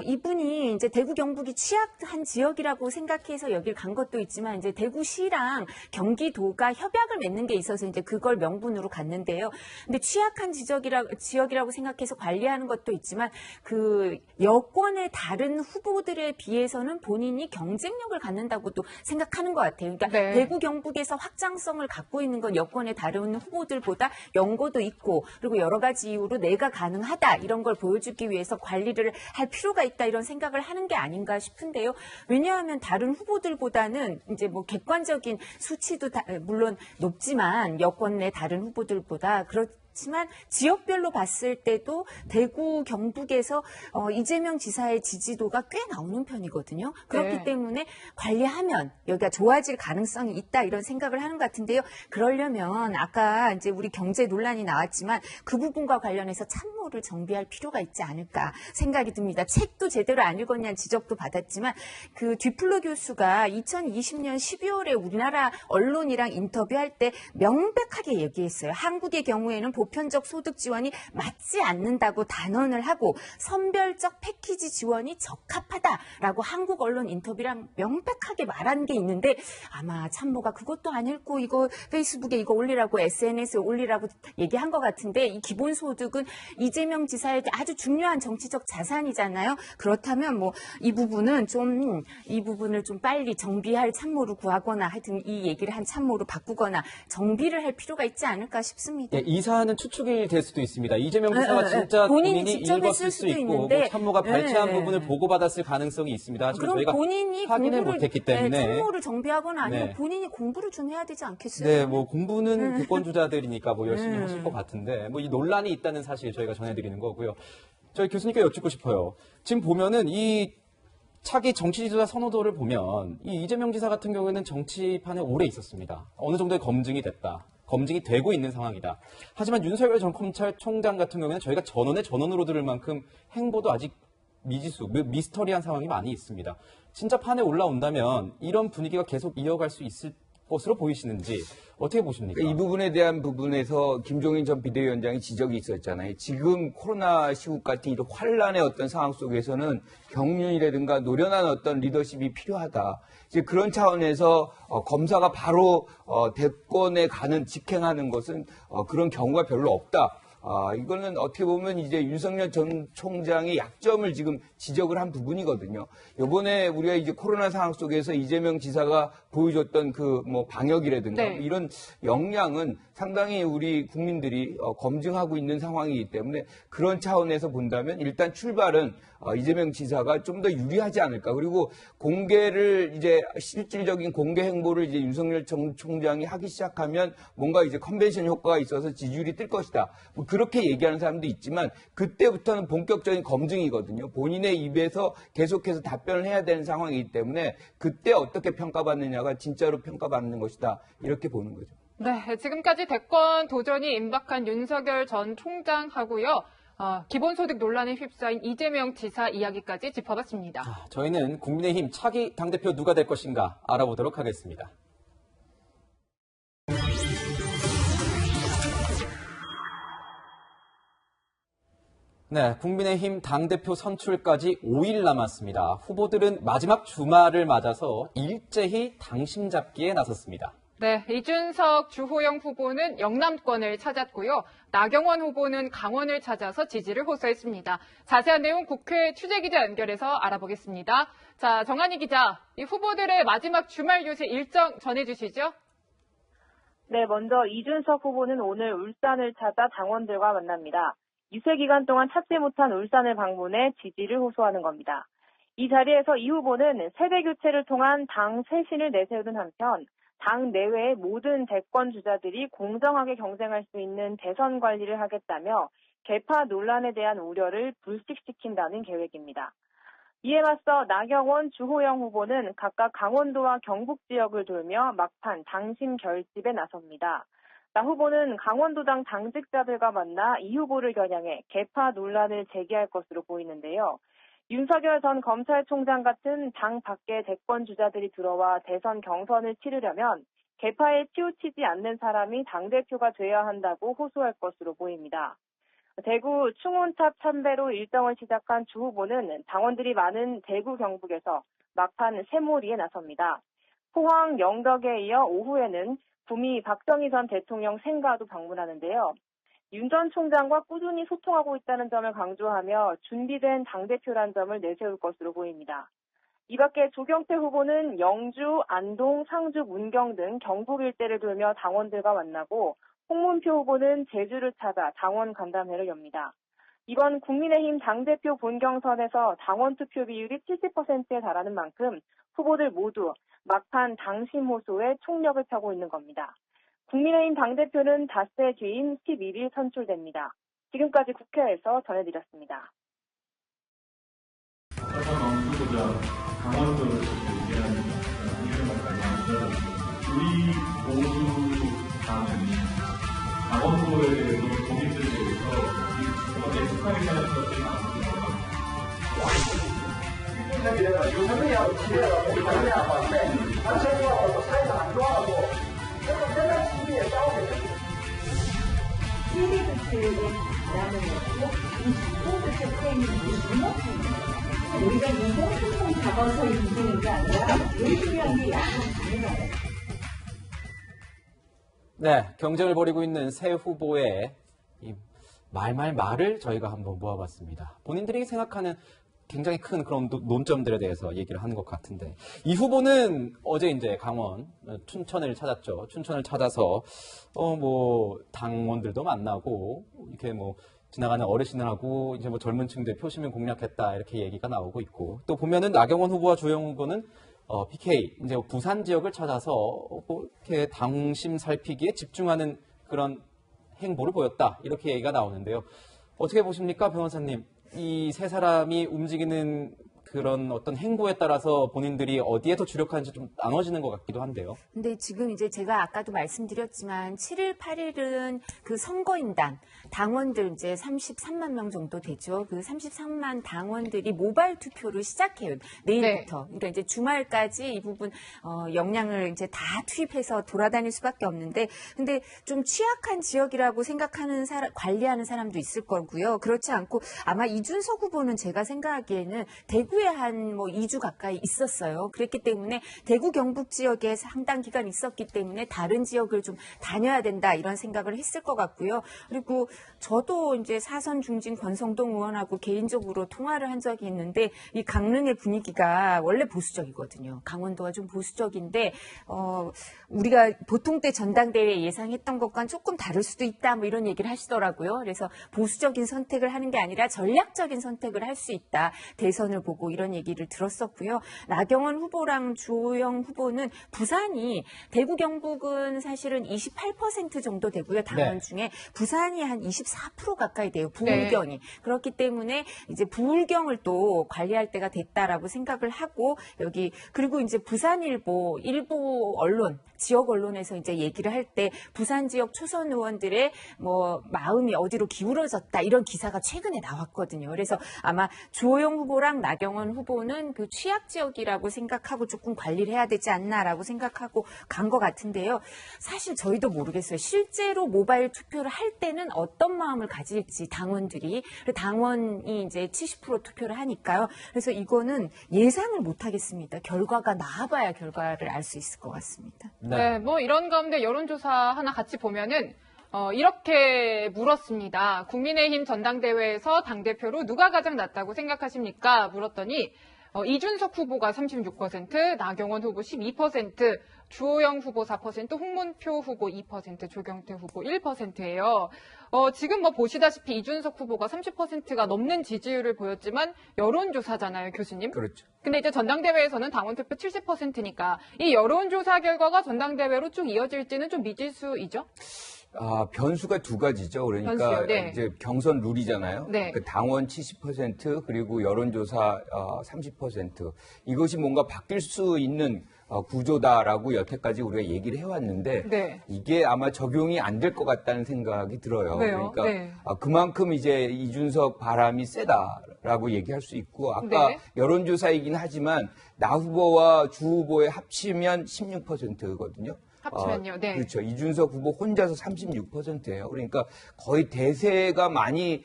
이분이 이제 대구 경북이 취약한 지역이라고 생각해서 여길 간 것도 있지만 이제 대구시랑 경기도가 협약을 맺는 게 있어서 이제 그걸 명분으로 갔는데요. 근데 취약한 지역이라고 생각해서 관리하는 것도 있지만 그 여권의 다른 후보들에 비해서는 본인이 경쟁력을 갖는다고도 생각하는 것 같아요. 그러니까 네. 대구 경북에서 확장성을 갖고 있는 건 여권의 다른 후보들보다 연고도 있고 그리고 여러 가지 이유로 내가 가능하다 이런 걸 보여주기 위해서 관리를 할 필요가 있다 이런 생각을 하는 게 아닌가 싶은데요. 왜냐하면 다른 후보들보다는 이제 뭐 객관적인 수치도 물론 높지만 여권의 다른 후보들보다 그렇지만 지역별로 봤을 때도 대구 경북에서 이재명 지사의 지지도가 꽤 나오는 편이거든요. 그렇기 네. 때문에 관리하면 여기가 좋아질 가능성이 있다 이런 생각을 하는 것 같은데요. 그러려면 아까 이제 우리 경제 논란이 나왔지만 그 부분과 관련해서 참모 참모를 정비할 필요가 있지 않을까 생각이 듭니다. 책도 제대로 안 읽었냐는 지적도 받았지만 그 뒤플로 교수가 2020년 12월에 우리나라 언론이랑 인터뷰할 때 명백하게 얘기했어요. 한국의 경우에는 보편적 소득 지원이 맞지 않는다고 단언을 하고 선별적 패키지 지원이 적합하다라고 한국 언론 인터뷰랑 명백하게 말한 게 있는데 아마 참모가 그것도 안 읽고 이거 페이스북에 이거 올리라고 SNS에 올리라고 얘기한 것 같은데 이 기본소득은 이재명 지사의 아주 중요한 정치적 자산이잖아요. 그렇다면 뭐 이 부분을 좀 빨리 정비할 참모로 구하거나 하여튼 이 얘기를 한 참모로 바꾸거나 정비를 할 필요가 있지 않을까 싶습니다. 예, 이 사안은 추측이 될 수도 있습니다. 이재명 지사가 진짜 본인이 읽었을 수도 있고 뭐 참모가 발췌한 부분을 보고받았을 가능성이 있습니다. 하지만 그럼 저희가 본인이 확인을 못했기 때문에 참모를 정비하거나 아니면 본인이 공부를 좀 해야 되지 않겠어요? 네, 뭐 공부는 대권주자들이니까 뭐 열심히 하실 것 같은데 뭐 이 논란이 있다는 사실 저희가 전해드리는 거고요. 저희 교수님께 여쭙고 싶어요. 지금 보면은 이 차기 정치 지도자 선호도를 보면 이 이재명 지사 같은 경우에는 정치판에 오래 있었습니다. 어느 정도의 검증이 됐다. 검증이 되고 있는 상황이다. 하지만 윤석열 전 검찰총장 같은 경우에는 저희가 전원으로 들을 만큼 행보도 아직 미지수, 미스터리한 상황이 많이 있습니다. 진짜 판에 올라온다면 이런 분위기가 계속 이어갈 수 있을 것으로 보이시는지 어떻게 보십니까? 이 부분에 대한 부분에서 김종인 전 비대위원장이 지적이 있었잖아요. 지금 코로나 시국 같은 이런 환란의 어떤 상황 속에서는 경륜이라든가 노련한 어떤 리더십이 필요하다. 이제 그런 차원에서 검사가 바로 대권에 가는 직행하는 것은 그런 경우가 별로 없다. 이거는 어떻게 보면 이제 윤석열 전 총장의 약점을 지금 지적을 한 부분이거든요. 요번에 우리가 이제 코로나 상황 속에서 이재명 지사가 보여줬던 그 뭐 방역이라든가 이런 역량은 상당히 우리 국민들이 검증하고 있는 상황이기 때문에 그런 차원에서 본다면 일단 출발은 이재명 지사가 좀 더 유리하지 않을까. 그리고 공개를 이제 실질적인 공개 행보를 이제 윤석열 전 총장이 하기 시작하면 뭔가 이제 컨벤션 효과가 있어서 지지율이 뜰 것이다. 뭐 그렇게 얘기하는 사람도 있지만 그때부터는 본격적인 검증이거든요. 본인의 입에서 계속해서 답변을 해야 되는 상황이기 때문에 그때 어떻게 평가받느냐가 진짜로 평가받는 것이다. 이렇게 보는 거죠. 네, 지금까지 대권 도전이 임박한 윤석열 전 총장하고요. 기본소득 논란에 휩싸인 이재명 지사 이야기까지 짚어봤습니다. 저희는 국민의힘 차기 당대표 누가 될 것인가 알아보도록 하겠습니다. 네, 국민의힘 당대표 선출까지 5일 남았습니다. 후보들은 마지막 주말을 맞아서 일제히 당심 잡기에 나섰습니다. 네, 이준석, 주호영 후보는 영남권을 찾았고요. 나경원 후보는 강원을 찾아서 지지를 호소했습니다. 자세한 내용 국회 취재기자 연결해서 알아보겠습니다. 자, 정한희 기자, 이 후보들의 마지막 주말 요새 일정 전해주시죠. 네, 먼저 이준석 후보는 오늘 울산을 찾아 당원들과 만납니다. 유세 기간 동안 찾지 못한 울산을 방문해 지지를 호소하는 겁니다. 이 자리에서 이 후보는 세대 교체를 통한 당 쇄신을 내세우는 한편 당 내외의 모든 대권 주자들이 공정하게 경쟁할 수 있는 대선 관리를 하겠다며 계파 논란에 대한 우려를 불식시킨다는 계획입니다. 이에 맞서 나경원, 주호영 후보는 각각 강원도와 경북 지역을 돌며 막판 당심 결집에 나섭니다. 나 후보는 강원도당 당직자들과 만나 이 후보를 겨냥해 계파 논란을 제기할 것으로 보이는데요. 윤석열 전 검찰총장 같은 당 밖의 대권 주자들이 들어와 대선 경선을 치르려면 계파에 치우치지 않는 사람이 당대표가 돼야 한다고 호소할 것으로 보입니다. 대구 충운탑 참배로 일정을 시작한 주 후보는 당원들이 많은 대구 경북에서 막판 새몰이에 나섭니다. 포항 영덕에 이어 오후에는 구미 박정희 전 대통령 생가도 방문하는데요. 윤 전 총장과 꾸준히 소통하고 있다는 점을 강조하며 준비된 당대표란 점을 내세울 것으로 보입니다. 이 밖에 조경태 후보는 영주, 안동, 상주, 문경 등 경북 일대를 돌며 당원들과 만나고 홍문표 후보는 제주를 찾아 당원 간담회를 엽니다. 이번 국민의힘 당대표 본경선에서 당원 투표 비율이 70%에 달하는 만큼 후보들 모두 막판 당심 호소에 총력을 펴고 있는 겁니다. 국민의힘 당대표는 닷새 뒤인 11일 선출됩니다. 지금까지 국회에서 전해드렸습니다. 강원도를 얘기하는 우리 모두 다 강원도에 대해서 국민들에 대해서 이 우리가 인공소통 잡아서의 인생인 게 아니라 제일 중요한 게 약한 자유예요. 네, 경쟁을 벌이고 있는 새 후보의 이 말을 저희가 한번 모아봤습니다. 본인들이 생각하는 굉장히 큰 그런 논점들에 대해서 얘기를 하는 것 같은데, 이 후보는 어제 이제 강원 춘천을 찾았죠. 춘천을 찾아서 당원들도 만나고 이렇게 지나가는 어르신들하고 이제 젊은 층들 표심을 공략했다 이렇게 얘기가 나오고 있고, 또 보면은 나경원 후보와 주호영 후보는 PK 이제 부산 지역을 찾아서 이렇게 당심 살피기에 집중하는 그런 행보를 보였다 이렇게 얘기가 나오는데요. 어떻게 보십니까, 변호사님? 이 세 사람이 움직이는 그런 어떤 행보에 따라서 본인들이 어디에 더 주력하는지 좀 나눠지는 것 같기도 한데요. 근데 지금 이제 제가 아까도 말씀드렸지만 7일, 8일은 그 선거인단, 당원들 이제 33만 명 정도 되죠. 그 33만 당원들이 모바일 투표를 시작해요. 내일부터. 네. 그러니까 이제 주말까지 이 부분 역량을 이제 다 투입해서 돌아다닐 수밖에 없는데, 근데 좀 취약한 지역이라고 생각하는 관리하는 사람도 있을 거고요. 그렇지 않고 아마 이준석 후보는 제가 생각하기에는 대구에 한 2주 가까이 있었어요. 그랬기 때문에 대구 경북 지역에 상당 기간 있었기 때문에 다른 지역을 좀 다녀야 된다 이런 생각을 했을 것 같고요. 그리고 저도 이제 사선 중진 권성동 의원하고 개인적으로 통화를 한 적이 있는데, 이 강릉의 분위기가 원래 보수적이거든요. 강원도가 좀 보수적인데 우리가 보통 때 전당대회 예상했던 것과는 조금 다를 수도 있다 이런 얘기를 하시더라고요. 그래서 보수적인 선택을 하는 게 아니라 전략적인 선택을 할 수 있다. 대선을 보고 이런 얘기를 들었었고요. 나경원 후보랑 주호영 후보는 부산이, 대구 경북은 사실은 28% 정도 되고요. 당원 중에 부산이 한 24% 가까이 돼요. 부울경이. 그렇기 때문에 이제 부울경을 또 관리할 때가 됐다라고 생각을 하고, 여기 그리고 이제 부산일보 일부 언론, 지역 언론에서 이제 얘기를 할 때 부산 지역 초선 의원들의 마음이 어디로 기울어졌다 이런 기사가 최근에 나왔거든요. 그래서 아마 주호영 후보랑 나경원 후보는 그 취약 지역이라고 생각하고 조금 관리를 해야 되지 않나라고 생각하고 간 것 같은데요. 사실 저희도 모르겠어요. 실제로 모바일 투표를 할 때는 어떤 마음을 가질지 당원들이, 당원이 이제 70% 투표를 하니까요. 그래서 이거는 예상을 못 하겠습니다. 결과가 나와봐야 결과를 알 수 있을 것 같습니다. 네, 이런 가운데 여론조사 하나 같이 보면은 이렇게 물었습니다. 국민의힘 전당대회에서 당대표로 누가 가장 낫다고 생각하십니까? 물었더니 이준석 후보가 36%, 나경원 후보 12%, 주호영 후보 4%, 홍문표 후보 2%, 조경태 후보 1%예요. 지금 보시다시피 이준석 후보가 30%가 넘는 지지율을 보였지만 여론조사잖아요, 교수님. 그렇죠. 근데 이제 전당대회에서는 당원투표 70%니까 이 여론조사 결과가 전당대회로 쭉 이어질지는 좀 미지수이죠? 변수가 두 가지죠. 그러니까 변수요, 네. 이제 경선 룰이잖아요. 네. 그 당원 70% 그리고 여론조사 30%. 이것이 뭔가 바뀔 수 있는 구조다라고 여태까지 우리가 얘기를 해왔는데 네. 이게 아마 적용이 안 될 것 같다는 생각이 들어요. 왜요? 그러니까 네. 그만큼 이제 이준석 바람이 세다라고 얘기할 수 있고, 아까 네. 여론조사이긴 하지만 나 후보와 주 후보의 합치면 16%거든요. 합치면요. 네. 그렇죠. 이준석 후보 혼자서 36%예요. 그러니까 거의 대세가 많이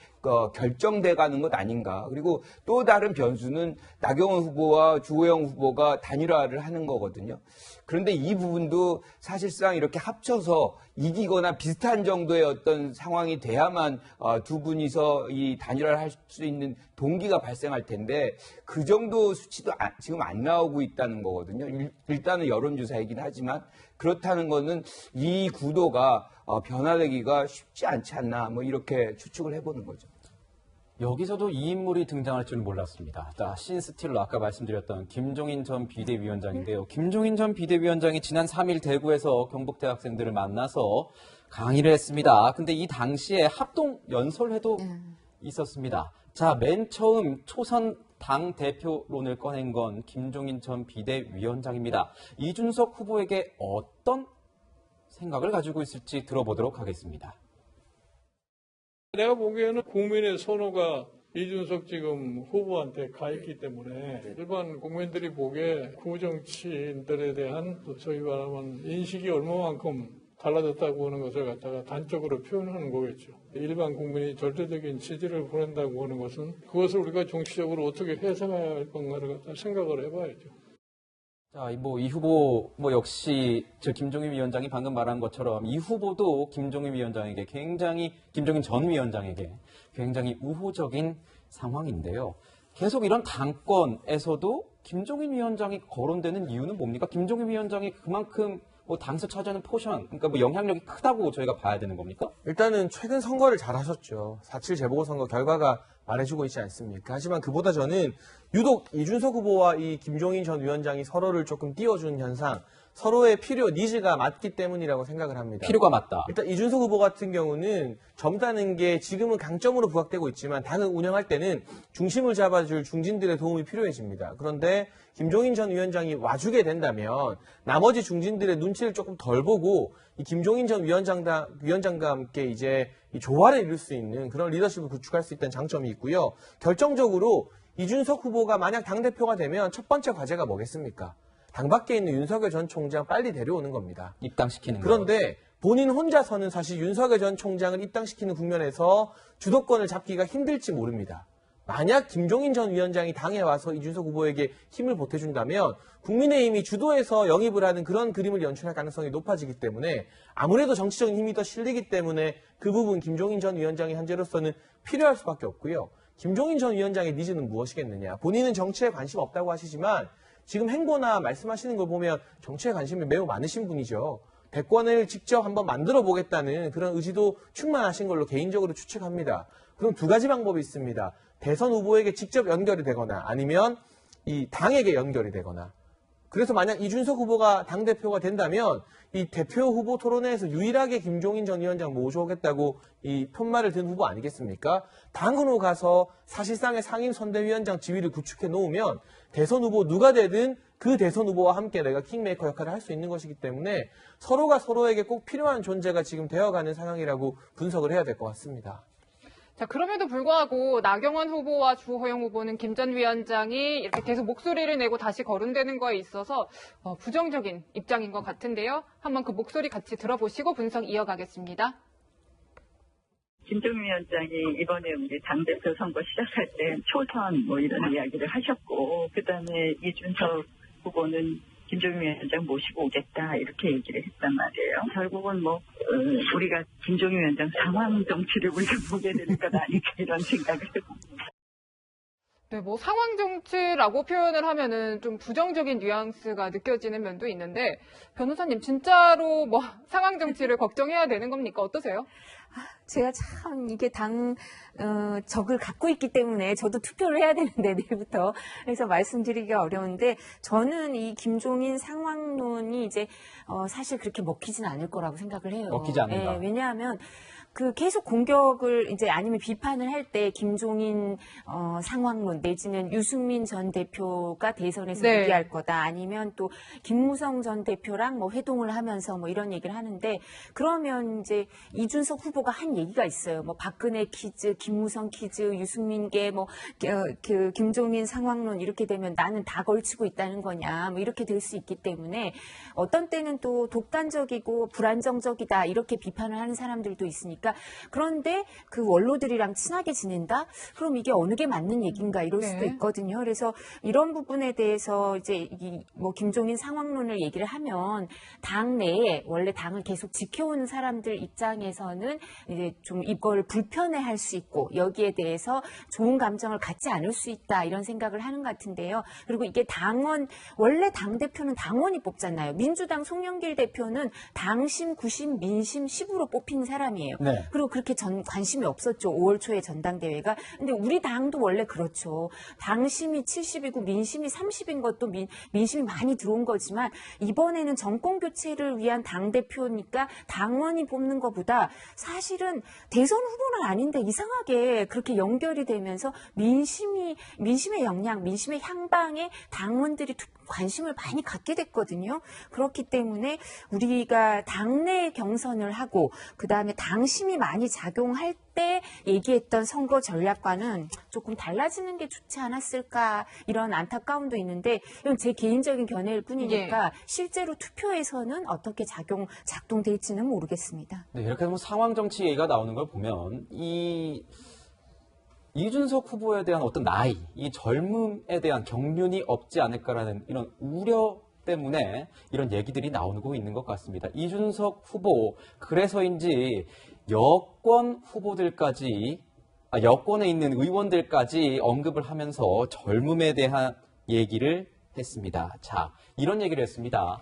결정돼 가는 것 아닌가. 그리고 또 다른 변수는 나경원 후보와 주호영 후보가 단일화를 하는 거거든요. 그런데 이 부분도 사실상 이렇게 합쳐서 이기거나 비슷한 정도의 어떤 상황이 돼야만 두 분이서 이 단일화를 할 수 있는 동기가 발생할 텐데, 그 정도 수치도 지금 안 나오고 있다는 거거든요. 일단은 여론조사이긴 하지만 그렇다는 거는 이 구도가 변화되기가 쉽지 않지 않나, 이렇게 추측을 해보는 거죠. 여기서도 이 인물이 등장할 줄은 몰랐습니다. 신스틸러 아까 말씀드렸던 김종인 전 비대위원장인데요. 김종인 전 비대위원장이 지난 3일 대구에서 경북대 학생들을 만나서 강의를 했습니다. 근데 이 당시에 합동 연설회도 있었습니다. 자, 맨 처음 초선 당 대표론을 꺼낸 건 김종인 전 비대위원장입니다. 이준석 후보에게 어떤 생각을 가지고 있을지 들어보도록 하겠습니다. 내가 보기에는 국민의 선호가 이준석 지금 후보한테 가 있기 때문에 일반 국민들이 보기에 구정치인들에 대한 소위 말하면 인식이 얼마만큼 달라졌다고 하는 것을 갖다가 단적으로 표현하는 거겠죠. 일반 국민이 절대적인 지지를 보낸다고 하는 것은 그것을 우리가 정치적으로 어떻게 해석해야 할 건가를 갖다 생각을 해봐야죠. 자, 이 후보 역시 김종인 위원장이 방금 말한 것처럼 이 후보도 김종인 전 위원장에게 굉장히 우호적인 상황인데요. 계속 이런 당권에서도 김종인 위원장이 거론되는 이유는 뭡니까? 김종인 위원장이 그만큼 당에서 차지하는 포션, 그러니까 영향력이 크다고 저희가 봐야 되는 겁니까? 일단은 최근 선거를 잘하셨죠. 4.7 재보궐선거 결과가 말해주고 있지 않습니까? 하지만 그보다 저는 유독 이준석 후보와 이 김종인 전 위원장이 서로를 조금 띄워주는 현상, 서로의 필요, 니즈가 맞기 때문이라고 생각을 합니다. 필요가 맞다. 일단 이준석 후보 같은 경우는 젊다는 게 지금은 강점으로 부각되고 있지만 당을 운영할 때는 중심을 잡아줄 중진들의 도움이 필요해집니다. 그런데 김종인 전 위원장이 와주게 된다면 나머지 중진들의 눈치를 조금 덜 보고 이 김종인 전 위원장과 함께 이제 이 조화를 이룰 수 있는 그런 리더십을 구축할 수 있다는 장점이 있고요. 결정적으로 이준석 후보가 만약 당대표가 되면 첫 번째 과제가 뭐겠습니까? 당 밖에 있는 윤석열 전 총장 빨리 데려오는 겁니다. 입당시키는 거. 그런데 본인 혼자서는 사실 윤석열 전 총장을 입당시키는 국면에서 주도권을 잡기가 힘들지 모릅니다. 만약 김종인 전 위원장이 당에 와서 이준석 후보에게 힘을 보태준다면 국민의힘이 주도해서 영입을 하는 그런 그림을 연출할 가능성이 높아지기 때문에 아무래도 정치적인 힘이 더 실리기 때문에 그 부분 김종인 전 위원장이 현재로서는 필요할 수밖에 없고요. 김종인 전 위원장의 니즈는 무엇이겠느냐. 본인은 정치에 관심 없다고 하시지만 지금 행보나 말씀하시는 걸 보면 정치에 관심이 매우 많으신 분이죠. 대권을 직접 한번 만들어 보겠다는 그런 의지도 충만하신 걸로 개인적으로 추측합니다. 그럼 두 가지 방법이 있습니다. 대선 후보에게 직접 연결이 되거나 아니면 이 당에게 연결이 되거나. 그래서 만약 이준석 후보가 당대표가 된다면 이 대표 후보 토론회에서 유일하게 김종인 전 위원장 모셔오겠다고 이 푯말을 든 후보 아니겠습니까? 당으로 가서 사실상의 상임선대위원장 지위를 구축해 놓으면 대선 후보 누가 되든 그 대선 후보와 함께 내가 킹메이커 역할을 할 수 있는 것이기 때문에 서로가 서로에게 꼭 필요한 존재가 지금 되어가는 상황이라고 분석을 해야 될 것 같습니다. 자, 그럼에도 불구하고 나경원 후보와 주호영 후보는 김 전 위원장이 이렇게 계속 목소리를 내고 다시 거론되는 거에 있어서 부정적인 입장인 것 같은데요. 한번 그 목소리 같이 들어보시고 분석 이어가겠습니다. 김종인 위원장이 이번에 우리 당대표 선거 시작할 때 초선 이런 이야기를 하셨고, 그다음에 이준석 후보는 김종인 위원장 모시고 오겠다 이렇게 얘기를 했단 말이에요. 결국은 우리가 김종인 위원장 상황 정치를 우리가 보게 되는 건 아닐까 이런 생각을 해봅니다. 네, 상황 정치라고 표현을 하면은 좀 부정적인 뉘앙스가 느껴지는 면도 있는데, 변호사님, 진짜로 상황 정치를 걱정해야 되는 겁니까? 어떠세요? 제가 참 이게 적을 갖고 있기 때문에 저도 투표를 해야 되는데 내일부터. 그래서 말씀드리기가 어려운데 저는 이 김종인 상황론이 이제 사실 그렇게 먹히진 않을 거라고 생각을 해요. 먹히지 않는다. 네, 왜냐하면 계속 공격을 이제 아니면 비판을 할 때 김종인 상황론 내지는 유승민 전 대표가 대선에서 네. 무기할 거다 아니면 또 김무성 전 대표랑 회동을 하면서 이런 얘기를 하는데 그러면 이제 이준석 후보가 한 얘기가 있어요. 박근혜 퀴즈, 김무성 퀴즈, 유승민계 김종인 상황론 이렇게 되면 나는 다 걸치고 있다는 거냐 이렇게 될 수 있기 때문에 어떤 때는 또 독단적이고 불안정적이다 이렇게 비판을 하는 사람들도 있으니까 그런데 그 원로들이랑 친하게 지낸다? 그럼 이게 어느 게 맞는 얘기인가 이럴 수도 있거든요. 그래서 이런 부분에 대해서 이제 김종인 상황론을 얘기를 하면 당 내에 원래 당을 계속 지켜온 사람들 입장에서는 이제 좀 이걸 불편해할 수 있고 여기에 대해서 좋은 감정을 갖지 않을 수 있다 이런 생각을 하는 것 같은데요. 그리고 이게 원래 당대표는 당원이 뽑잖아요. 민주당 송영길 대표는 당심, 구심, 민심, 10으로 뽑힌 사람이에요. 네. 그리고 그렇게 관심이 없었죠. 5월 초에 전당대회가. 근데 우리 당도 원래 그렇죠. 당심이 70이고 민심이 30인 것도 민심이 많이 들어온 거지만 이번에는 정권 교체를 위한 당대표니까 당원이 뽑는 것보다 사실은 대선 후보는 아닌데 이상하게 그렇게 연결이 되면서 민심의 영향, 민심의 향방에 당원들이 관심을 많이 갖게 됐거든요. 그렇기 때문에 우리가 당내 경선을 하고 그다음에 당심이 많이 작용할 때 얘기했던 선거 전략과는 조금 달라지는 게 좋지 않았을까 이런 안타까움도 있는데 이건 제 개인적인 견해일 뿐이니까 실제로 투표에서는 어떻게 작동될지는 모르겠습니다. 네, 이렇게 뭐 상황 정치 얘기가 나오는 걸 보면 이준석 후보에 대한 어떤 나이, 이 젊음에 대한 경륜이 없지 않을까라는 이런 우려 때문에 이런 얘기들이 나오고 있는 것 같습니다. 이준석 후보, 그래서인지 여권 후보들까지, 여권에 있는 의원들까지 언급을 하면서 젊음에 대한 얘기를 했습니다. 자, 이런 얘기를 했습니다.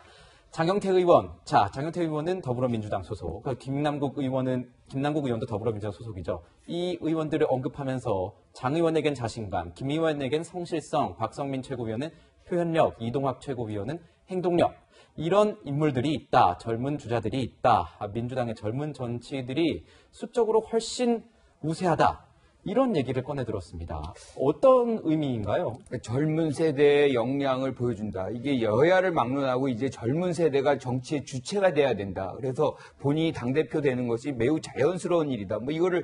장경태 의원은 더불어민주당 소속, 김남국 의원도 더불어민주당 소속이죠. 이 의원들을 언급하면서 장 의원에겐 자신감, 김 의원에겐 성실성, 박성민 최고위원은 표현력, 이동학 최고위원은 행동력, 이런 인물들이 있다. 젊은 주자들이 있다. 민주당의 젊은 정치들이 수적으로 훨씬 우세하다. 이런 얘기를 꺼내들었습니다. 어떤 의미인가요? 젊은 세대의 역량을 보여준다. 이게 여야를 막론하고 이제 젊은 세대가 정치의 주체가 돼야 된다. 그래서 본인이 당대표 되는 것이 매우 자연스러운 일이다. 뭐 이거를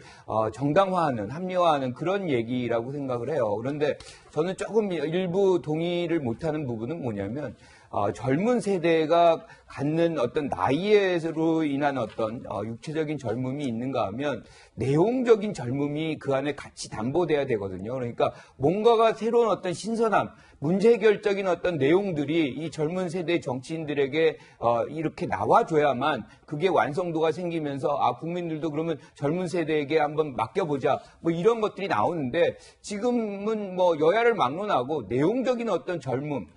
정당화하는, 합리화하는 그런 얘기라고 생각을 해요. 그런데 저는 조금 일부 동의를 못하는 부분은 뭐냐면 젊은 세대가 갖는 어떤 나이에로 인한 어떤 육체적인 젊음이 있는가 하면 내용적인 젊음이 그 안에 같이 담보돼야 되거든요. 그러니까 뭔가가 새로운 어떤 신선함, 문제 해결적인 어떤 내용들이 이 젊은 세대 정치인들에게 이렇게 나와줘야만 그게 완성도가 생기면서 국민들도 그러면 젊은 세대에게 한번 맡겨보자 뭐 이런 것들이 나오는데 지금은 뭐 여야를 막론하고 내용적인 어떤 젊음,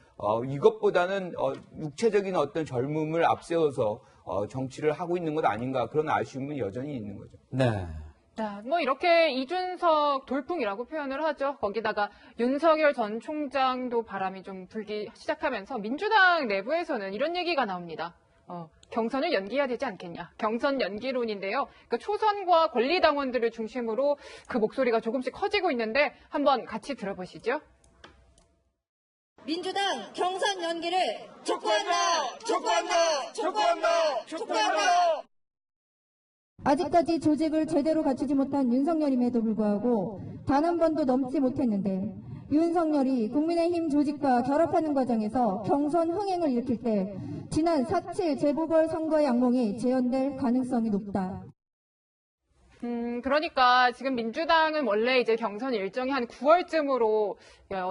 이것보다는 육체적인 어떤 젊음을 앞세워서 정치를 하고 있는 것 아닌가 그런 아쉬움은 여전히 있는 거죠. 네. 자, 뭐 이렇게 이준석 돌풍이라고 표현을 하죠. 거기다가 윤석열 전 총장도 바람이 좀 불기 시작하면서 민주당 내부에서는 이런 얘기가 나옵니다. 경선을 연기해야 되지 않겠냐. 경선 연기론인데요. 그러니까 초선과 권리당원들을 중심으로 그 목소리가 조금씩 커지고 있는데 한번 같이 들어보시죠. 민주당 경선 연기를 촉구한다. 아직까지 조직을 제대로 갖추지 못한 윤석열임에도 불구하고 단 한 번도 넘지 못했는데 윤석열이 국민의힘 조직과 결합하는 과정에서 경선 흥행을 일으킬 때 지난 4.7 재보궐선거의 악몽이 재현될 가능성이 높다. 그러니까 지금 민주당은 원래 이제 경선 일정이 한 9월쯤으로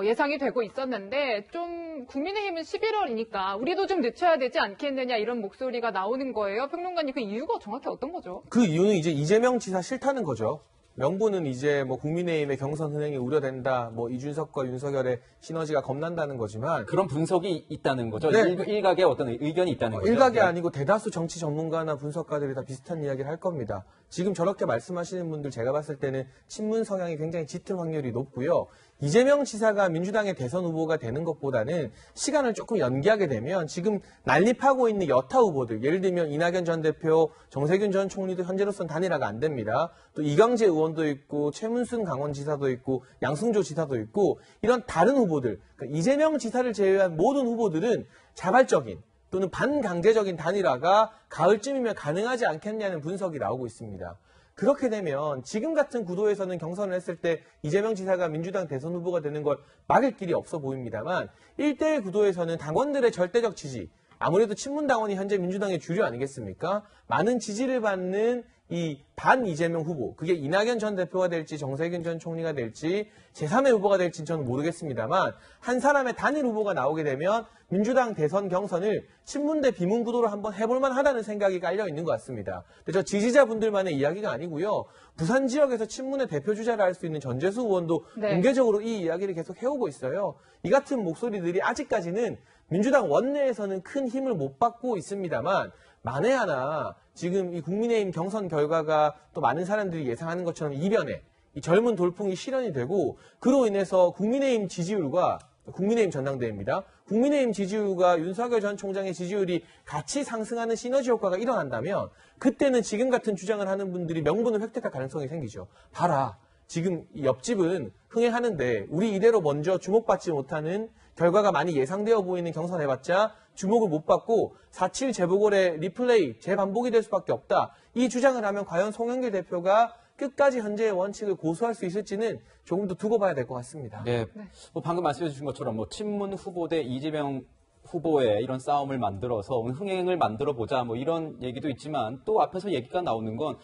예상이 되고 있었는데 좀 국민의힘은 11월이니까 우리도 좀 늦춰야 되지 않겠느냐 이런 목소리가 나오는 거예요. 평론가님 그 이유가 정확히 어떤 거죠? 그 이유는 이제 이재명 지사 싫다는 거죠. 명분은 이제 뭐 국민의힘의 경선 흥행이 우려된다, 뭐 이준석과 윤석열의 시너지가 겁난다는 거지만 그런 분석이 있다는 거죠. 네. 일각의 어떤 의견이 있다는 거죠. 일각이 네. 아니고 대다수 정치 전문가나 분석가들이 다 비슷한 이야기를 할 겁니다. 지금 저렇게 말씀하시는 분들 제가 봤을 때는 친문 성향이 굉장히 짙을 확률이 높고요. 이재명 지사가 민주당의 대선 후보가 되는 것보다는 시간을 조금 연기하게 되면 지금 난립하고 있는 여타 후보들, 예를 들면 이낙연 전 대표, 정세균 전 총리도 현재로서는 단일화가 안 됩니다. 또 이광재 의원도 있고 최문순 강원지사도 있고 양승조 지사도 있고 이런 다른 후보들, 그러니까 이재명 지사를 제외한 모든 후보들은 자발적인 또는 반강제적인 단일화가 가을쯤이면 가능하지 않겠냐는 분석이 나오고 있습니다. 그렇게 되면 지금 같은 구도에서는 경선을 했을 때 이재명 지사가 민주당 대선 후보가 되는 걸 막을 길이 없어 보입니다만 1대1 구도에서는 당원들의 절대적 지지, 아무래도 친문당원이 현재 민주당의 주류 아니겠습니까? 많은 지지를 받는 이 반 이재명 후보, 그게 이낙연 전 대표가 될지 정세균 전 총리가 될지 제3의 후보가 될지는 저는 모르겠습니다만 한 사람의 단일 후보가 나오게 되면 민주당 대선 경선을 친문 대 비문 구도로 한번 해볼만 하다는 생각이 깔려 있는 것 같습니다. 근데 저 지지자분들만의 이야기가 아니고요. 부산 지역에서 친문의 대표 주자를 할 수 있는 전재수 의원도 공개적으로 이 이야기를 계속 해오고 있어요. 이 같은 목소리들이 아직까지는 민주당 원내에서는 큰 힘을 못 받고 있습니다만 만에 하나 지금 이 국민의힘 경선 결과가 또 많은 사람들이 예상하는 것처럼 이변에 이 젊은 돌풍이 실현이 되고 그로 인해서 국민의힘 지지율과 국민의힘 전당대회입니다. 국민의힘 지지율과 윤석열 전 총장의 지지율이 같이 상승하는 시너지 효과가 일어난다면 그때는 지금 같은 주장을 하는 분들이 명분을 획득할 가능성이 생기죠. 봐라. 지금 이 옆집은 흥행하는데 우리 이대로 먼저 주목받지 못하는 결과가 많이 예상되어 보이는 경선 해봤자 주목을 못 받고 4.7 재보궐의 리플레이, 재반복이 될 수밖에 없다. 이 주장을 하면 과연 송영길 대표가 끝까지 현재의 원칙을 고수할 수 있을지는 조금 더 두고 봐야 될 것 같습니다. 네. 뭐 방금 말씀해 주신 것처럼 뭐 친문 후보 대 이재명 후보의 이런 싸움을 만들어서 흥행을 만들어 보자 뭐 이런 얘기도 있지만 또 앞에서 얘기가 나오는 건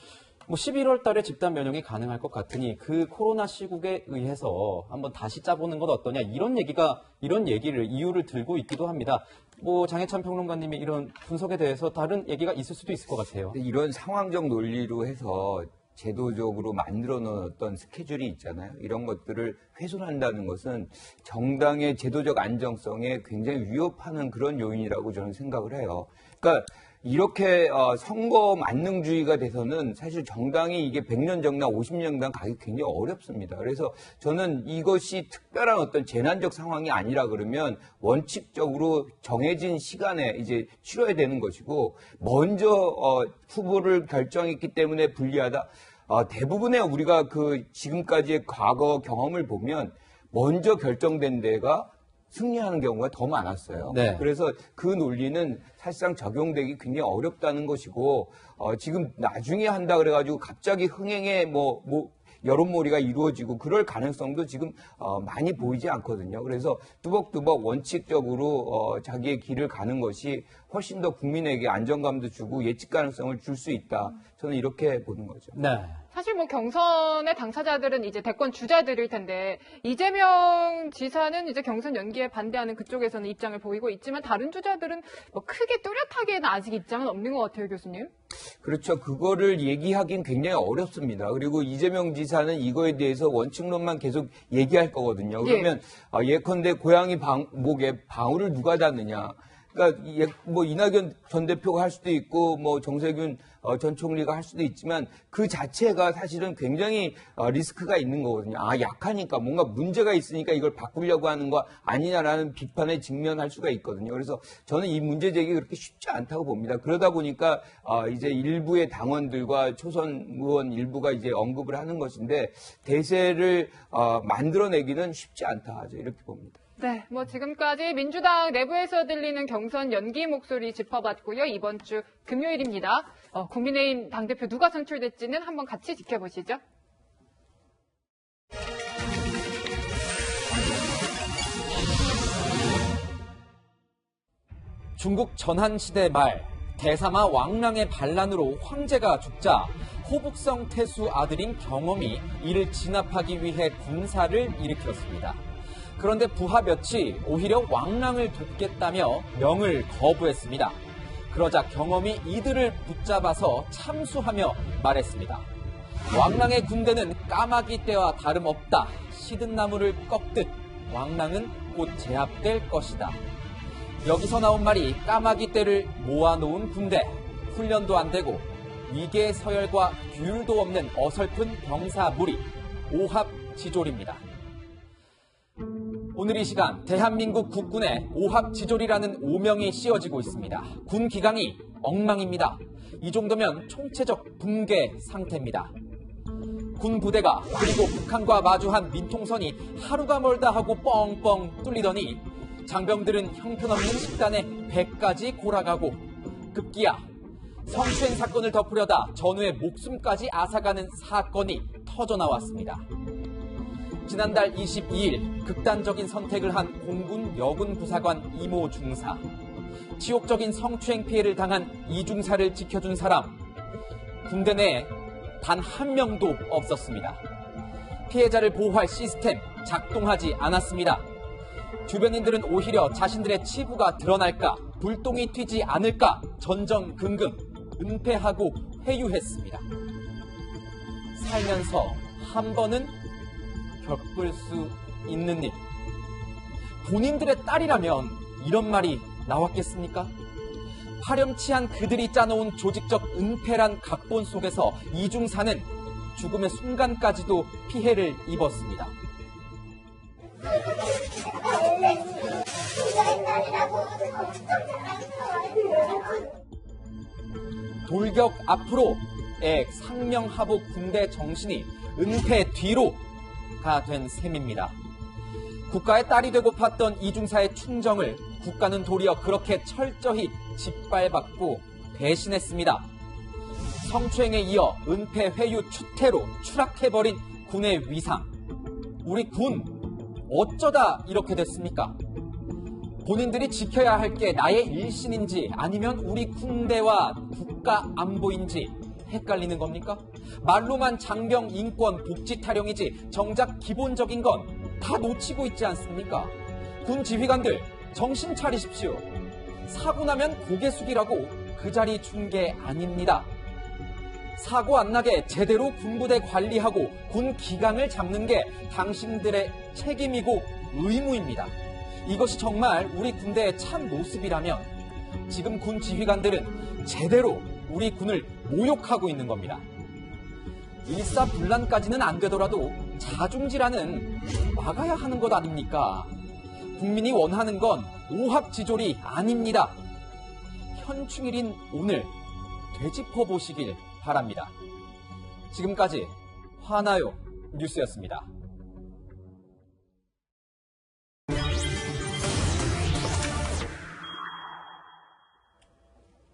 뭐 11월 달에 집단 면역이 가능할 것 같으니 그 코로나 시국에 의해서 한번 다시 짜보는 건 어떠냐 이런 얘기를 이유를 들고 있기도 합니다. 뭐 장해찬 평론가님의 이런 분석에 대해서 다른 얘기가 있을 수도 있을 것 같아요. 이런 상황적 논리로 해서 제도적으로 만들어 놓은 어떤 스케줄이 있잖아요. 이런 것들을 훼손한다는 것은 정당의 제도적 안정성에 굉장히 위협하는 그런 요인이라고 저는 생각을 해요. 그러니까 이렇게 선거 만능주의가 돼서는 사실 정당이 이게 100년 정당, 50년당 가기 굉장히 어렵습니다. 그래서 저는 이것이 특별한 어떤 재난적 상황이 아니라 그러면 원칙적으로 정해진 시간에 이제 치러야 되는 것이고 먼저 후보를 결정했기 때문에 불리하다. 대부분의 우리가 그 지금까지의 과거 경험을 보면 먼저 결정된 데가 승리하는 경우가 더 많았어요. 네. 그래서 그 논리는 사실상 적용되기 굉장히 어렵다는 것이고 지금 나중에 한다 그래가지고 갑자기 흥행에 여론몰이가 이루어지고 그럴 가능성도 지금 많이 보이지 않거든요. 그래서 뚜벅뚜벅 원칙적으로 자기의 길을 가는 것이 훨씬 더 국민에게 안정감도 주고 예측 가능성을 줄 수 있다. 저는 이렇게 보는 거죠. 네. 사실 뭐 경선의 당사자들은 이제 대권 주자들일 텐데 이재명 지사는 이제 경선 연기에 반대하는 그쪽에서는 입장을 보이고 있지만 다른 주자들은 뭐 크게 뚜렷하게는 아직 입장은 없는 것 같아요, 교수님. 그렇죠. 그거를 얘기하기는 굉장히 어렵습니다. 그리고 이재명 지사는 이거에 대해서 원칙론만 계속 얘기할 거거든요. 그러면 예컨대 고양이 목에 방울을 누가 닿느냐. 그러니까 뭐 이낙연 전 대표가 할 수도 있고 뭐 정세균 전 총리가 할 수도 있지만 그 자체가 사실은 굉장히 리스크가 있는 거거든요. 약하니까 뭔가 문제가 있으니까 이걸 바꾸려고 하는 거 아니냐라는 비판에 직면할 수가 있거든요. 그래서 저는 이 문제 제기가 그렇게 쉽지 않다고 봅니다. 그러다 보니까 이제 일부의 당원들과 초선 의원 일부가 이제 언급을 하는 것인데 대세를 만들어내기는 쉽지 않다. 이렇게 봅니다. 네, 뭐 지금까지 민주당 내부에서 들리는 경선 연기 목소리 짚어봤고요. 이번 주 금요일입니다. 국민의힘 당대표 누가 선출될지는 한번 같이 지켜보시죠. 중국 전한시대 말 대사마 왕랑의 반란으로 황제가 죽자 호북성 태수 아들인 경엄이 이를 진압하기 위해 군사를 일으켰습니다. 그런데 부하 몇이 오히려 왕랑을 돕겠다며 명을 거부했습니다. 그러자 경엄이 이들을 붙잡아서 참수하며 말했습니다. 왕랑의 군대는 까마귀 떼와 다름없다. 시든 나무를 꺾듯 왕랑은 곧 제압될 것이다. 여기서 나온 말이 까마귀 떼를 모아놓은 군대, 훈련도 안 되고 위계 서열과 규율도 없는 어설픈 병사 무리, 오합지졸입니다. 오늘 이 시간 대한민국 국군에 오합지졸이라는 오명이 씌워지고 있습니다. 군 기강이 엉망입니다. 이 정도면 총체적 붕괴 상태입니다. 군 부대가 그리고 북한과 마주한 민통선이 하루가 멀다 하고 뻥뻥 뚫리더니 장병들은 형편없는 식단에 배까지 골아가고 급기야 성추행 사건을 덮으려다 전우의 목숨까지 앗아가는 사건이 터져나왔습니다. 지난달 22일 극단적인 선택을 한 공군 여군 부사관 이모 중사. 치욕적인 성추행 피해를 당한 이 중사를 지켜준 사람. 군대 내에 단 한 명도 없었습니다. 피해자를 보호할 시스템 작동하지 않았습니다. 주변인들은 오히려 자신들의 치부가 드러날까, 불똥이 튀지 않을까 전전긍긍 은폐하고 회유했습니다. 살면서 한 번은 겪을 수 있는 일. 본인들의 딸이라면 이런 말이 나왔겠습니까? 파렴치한 그들이 짜놓은 조직적 은폐란 각본 속에서 이중사는 죽음의 순간까지도 피해를 입었습니다. 돌격 앞으로의 상명하복 군대 정신이 은폐 뒤로가 된 셈입니다. 국가의 딸이 되고 팠던 이중사의 충정을 국가는 도리어 그렇게 철저히 짓밟았고 배신했습니다. 성추행에 이어 은폐, 회유, 추태로 추락해버린 군의 위상. 우리 군 어쩌다 이렇게 됐습니까? 본인들이 지켜야 할 게 나의 일신인지 아니면 우리 군대와 국가 안보인지 헷갈리는 겁니까? 말로만 장병 인권 복지 타령이지 정작 기본적인 건 다 놓치고 있지 않습니까? 군 지휘관들 정신 차리십시오. 사고 나면 고개 숙이라고 그 자리 준 게 아닙니다. 사고 안 나게 제대로 군부대 관리하고 군 기강을 잡는 게 당신들의 책임이고 의무입니다. 이것이 정말 우리 군대의 참 모습이라면 지금 군 지휘관들은 제대로 우리 군을 모욕하고 있는 겁니다. 일사불란까지는 안 되더라도 자중질환은 막아야 하는 것 아닙니까? 국민이 원하는 건 오합지졸이 아닙니다. 현충일인 오늘 되짚어보시길 바랍니다. 지금까지 화나요 뉴스였습니다.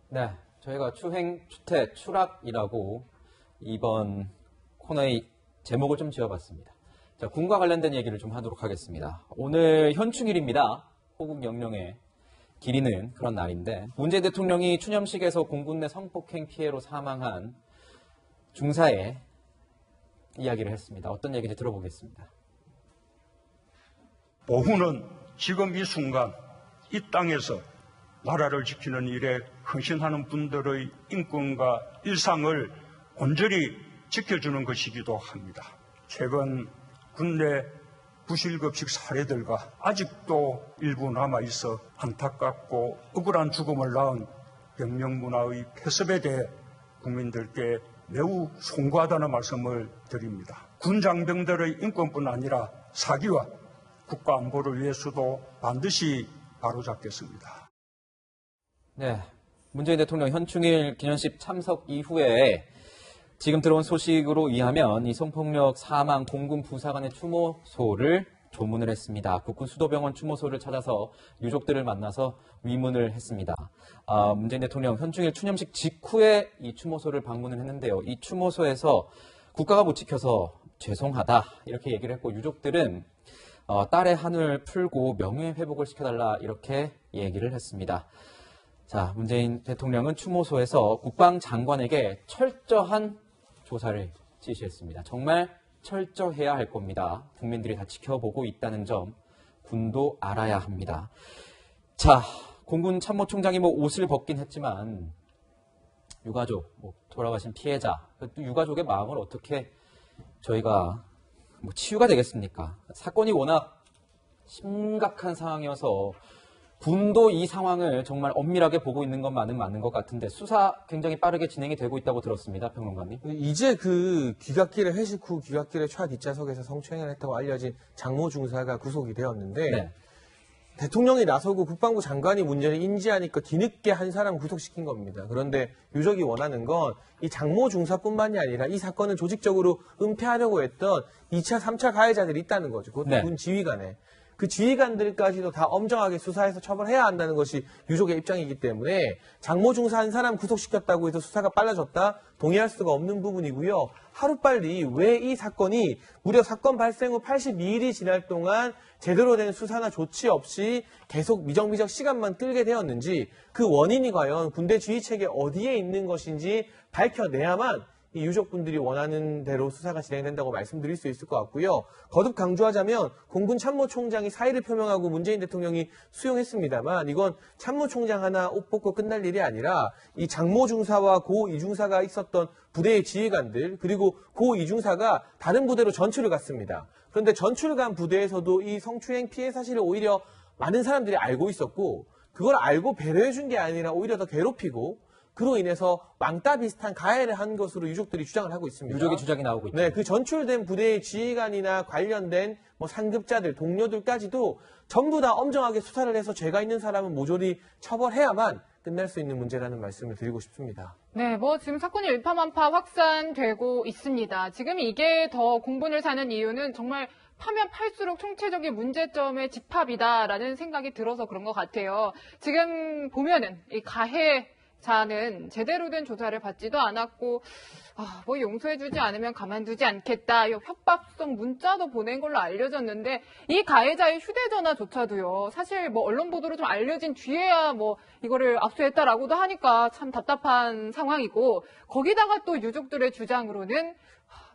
네, 저희가 추행, 추태, 추락이라고 이번 코너의 제목을 좀 지어봤습니다. 자, 군과 관련된 얘기를 좀 하도록 하겠습니다. 오늘 현충일입니다. 호국 영령의 기리는 그런 날인데 문재인 대통령이 추념식에서 공군 내 성폭행 피해로 사망한 중사의 이야기를 했습니다. 어떤 얘기인지 들어보겠습니다. 보훈은 지금 이 순간 이 땅에서 나라를 지키는 일에 헌신하는 분들의 인권과 일상을 온전히 지켜주는 것이기도 합니다. 최근 군내 부실급식 사례들과 아직도 일부 남아있어 안타깝고 억울한 죽음을 낳은 병명문화의 폐습에 대해 국민들께 매우 송구하다는 말씀을 드립니다. 군 장병들의 인권뿐 아니라 사기와 국가 안보를 위해서도 반드시 바로잡겠습니다. 네, 문재인 대통령 현충일 기념식 참석 이후에 지금 들어온 소식으로 의하면 이 성폭력 사망 공군 부사관의 추모소를 조문을 했습니다. 국군 수도병원 추모소를 찾아서 유족들을 만나서 위문을 했습니다. 문재인 대통령 현충일 추념식 직후에 이 추모소를 방문을 했는데요. 이 추모소에서 국가가 못 지켜서 죄송하다 이렇게 얘기를 했고 유족들은 딸의 한을 풀고 명예회복을 시켜달라 이렇게 얘기를 했습니다. 자, 문재인 대통령은 추모소에서 국방장관에게 철저한 조사를 지시했습니다. 정말 철저해야 할 겁니다. 국민들이 다 지켜보고 있다는 점 군도 알아야 합니다. 자, 공군 참모총장이 옷을 벗긴 했지만 유가족, 돌아가신 피해자, 또 유가족의 마음을 어떻게 저희가 치유가 되겠습니까? 사건이 워낙 심각한 상황이어서 군도 이 상황을 정말 엄밀하게 보고 있는 것만은 맞는 것 같은데 수사 굉장히 빠르게 진행이 되고 있다고 들었습니다. 평론가님. 이제 그 귀갓길의 회식 후 귀갓길의 뒷좌석에서 성추행을 했다고 알려진 장모 중사가 구속이 되었는데 네. 대통령이 나서고 국방부 장관이 문제를 인지하니까 뒤늦게 한 사람 구속시킨 겁니다. 그런데 유족이 원하는 건 이 장모 중사뿐만이 아니라 이 사건을 조직적으로 은폐하려고 했던 2차, 3차 가해자들이 있다는 거죠. 그것도 네. 군 지휘관에. 그 지휘관들까지도 다 엄정하게 수사해서 처벌해야 한다는 것이 유족의 입장이기 때문에 장모 중사 한 사람 구속시켰다고 해서 수사가 빨라졌다? 동의할 수가 없는 부분이고요. 하루빨리 왜 이 사건이 무려 사건 발생 후 82일이 지날 동안 제대로 된 수사나 조치 없이 계속 미적미적 시간만 끌게 되었는지 그 원인이 과연 군대 지휘체계 어디에 있는 것인지 밝혀내야만 이 유족분들이 원하는 대로 수사가 진행된다고 말씀드릴 수 있을 것 같고요. 거듭 강조하자면 공군 참모총장이 사의를 표명하고 문재인 대통령이 수용했습니다만 이건 참모총장 하나 옷 벗고 끝날 일이 아니라 이 장모 중사와 고 이중사가 있었던 부대의 지휘관들 그리고 고 이중사가 다른 부대로 전출을 갔습니다. 그런데 전출을 간 부대에서도 이 성추행 피해 사실을 오히려 많은 사람들이 알고 있었고 그걸 알고 배려해 준 게 아니라 오히려 더 괴롭히고 그로 인해서 왕따 비슷한 가해를 한 것으로 유족들이 주장을 하고 있습니다. 유족의 주장이 나오고 있죠. 네, 그 전출된 부대의 지휘관이나 관련된 상급자들, 동료들까지도 전부 다 엄정하게 수사를 해서 죄가 있는 사람은 모조리 처벌해야만 끝날 수 있는 문제라는 말씀을 드리고 싶습니다. 네, 뭐 지금 사건이 일파만파 확산되고 있습니다. 지금 이게 더 공분을 사는 이유는 정말 파면 팔수록 총체적인 문제점의 집합이다라는 생각이 들어서 그런 것 같아요. 지금 보면은 이 가해자는 제대로 된 조사를 받지도 않았고 뭐 용서해주지 않으면 가만두지 않겠다. 협박성 문자도 보낸 걸로 알려졌는데 이 가해자의 휴대전화조차도요. 사실 뭐 언론 보도로 좀 알려진 뒤에야 뭐 이거를 압수했다라고도 하니까 참 답답한 상황이고 거기다가 또 유족들의 주장으로는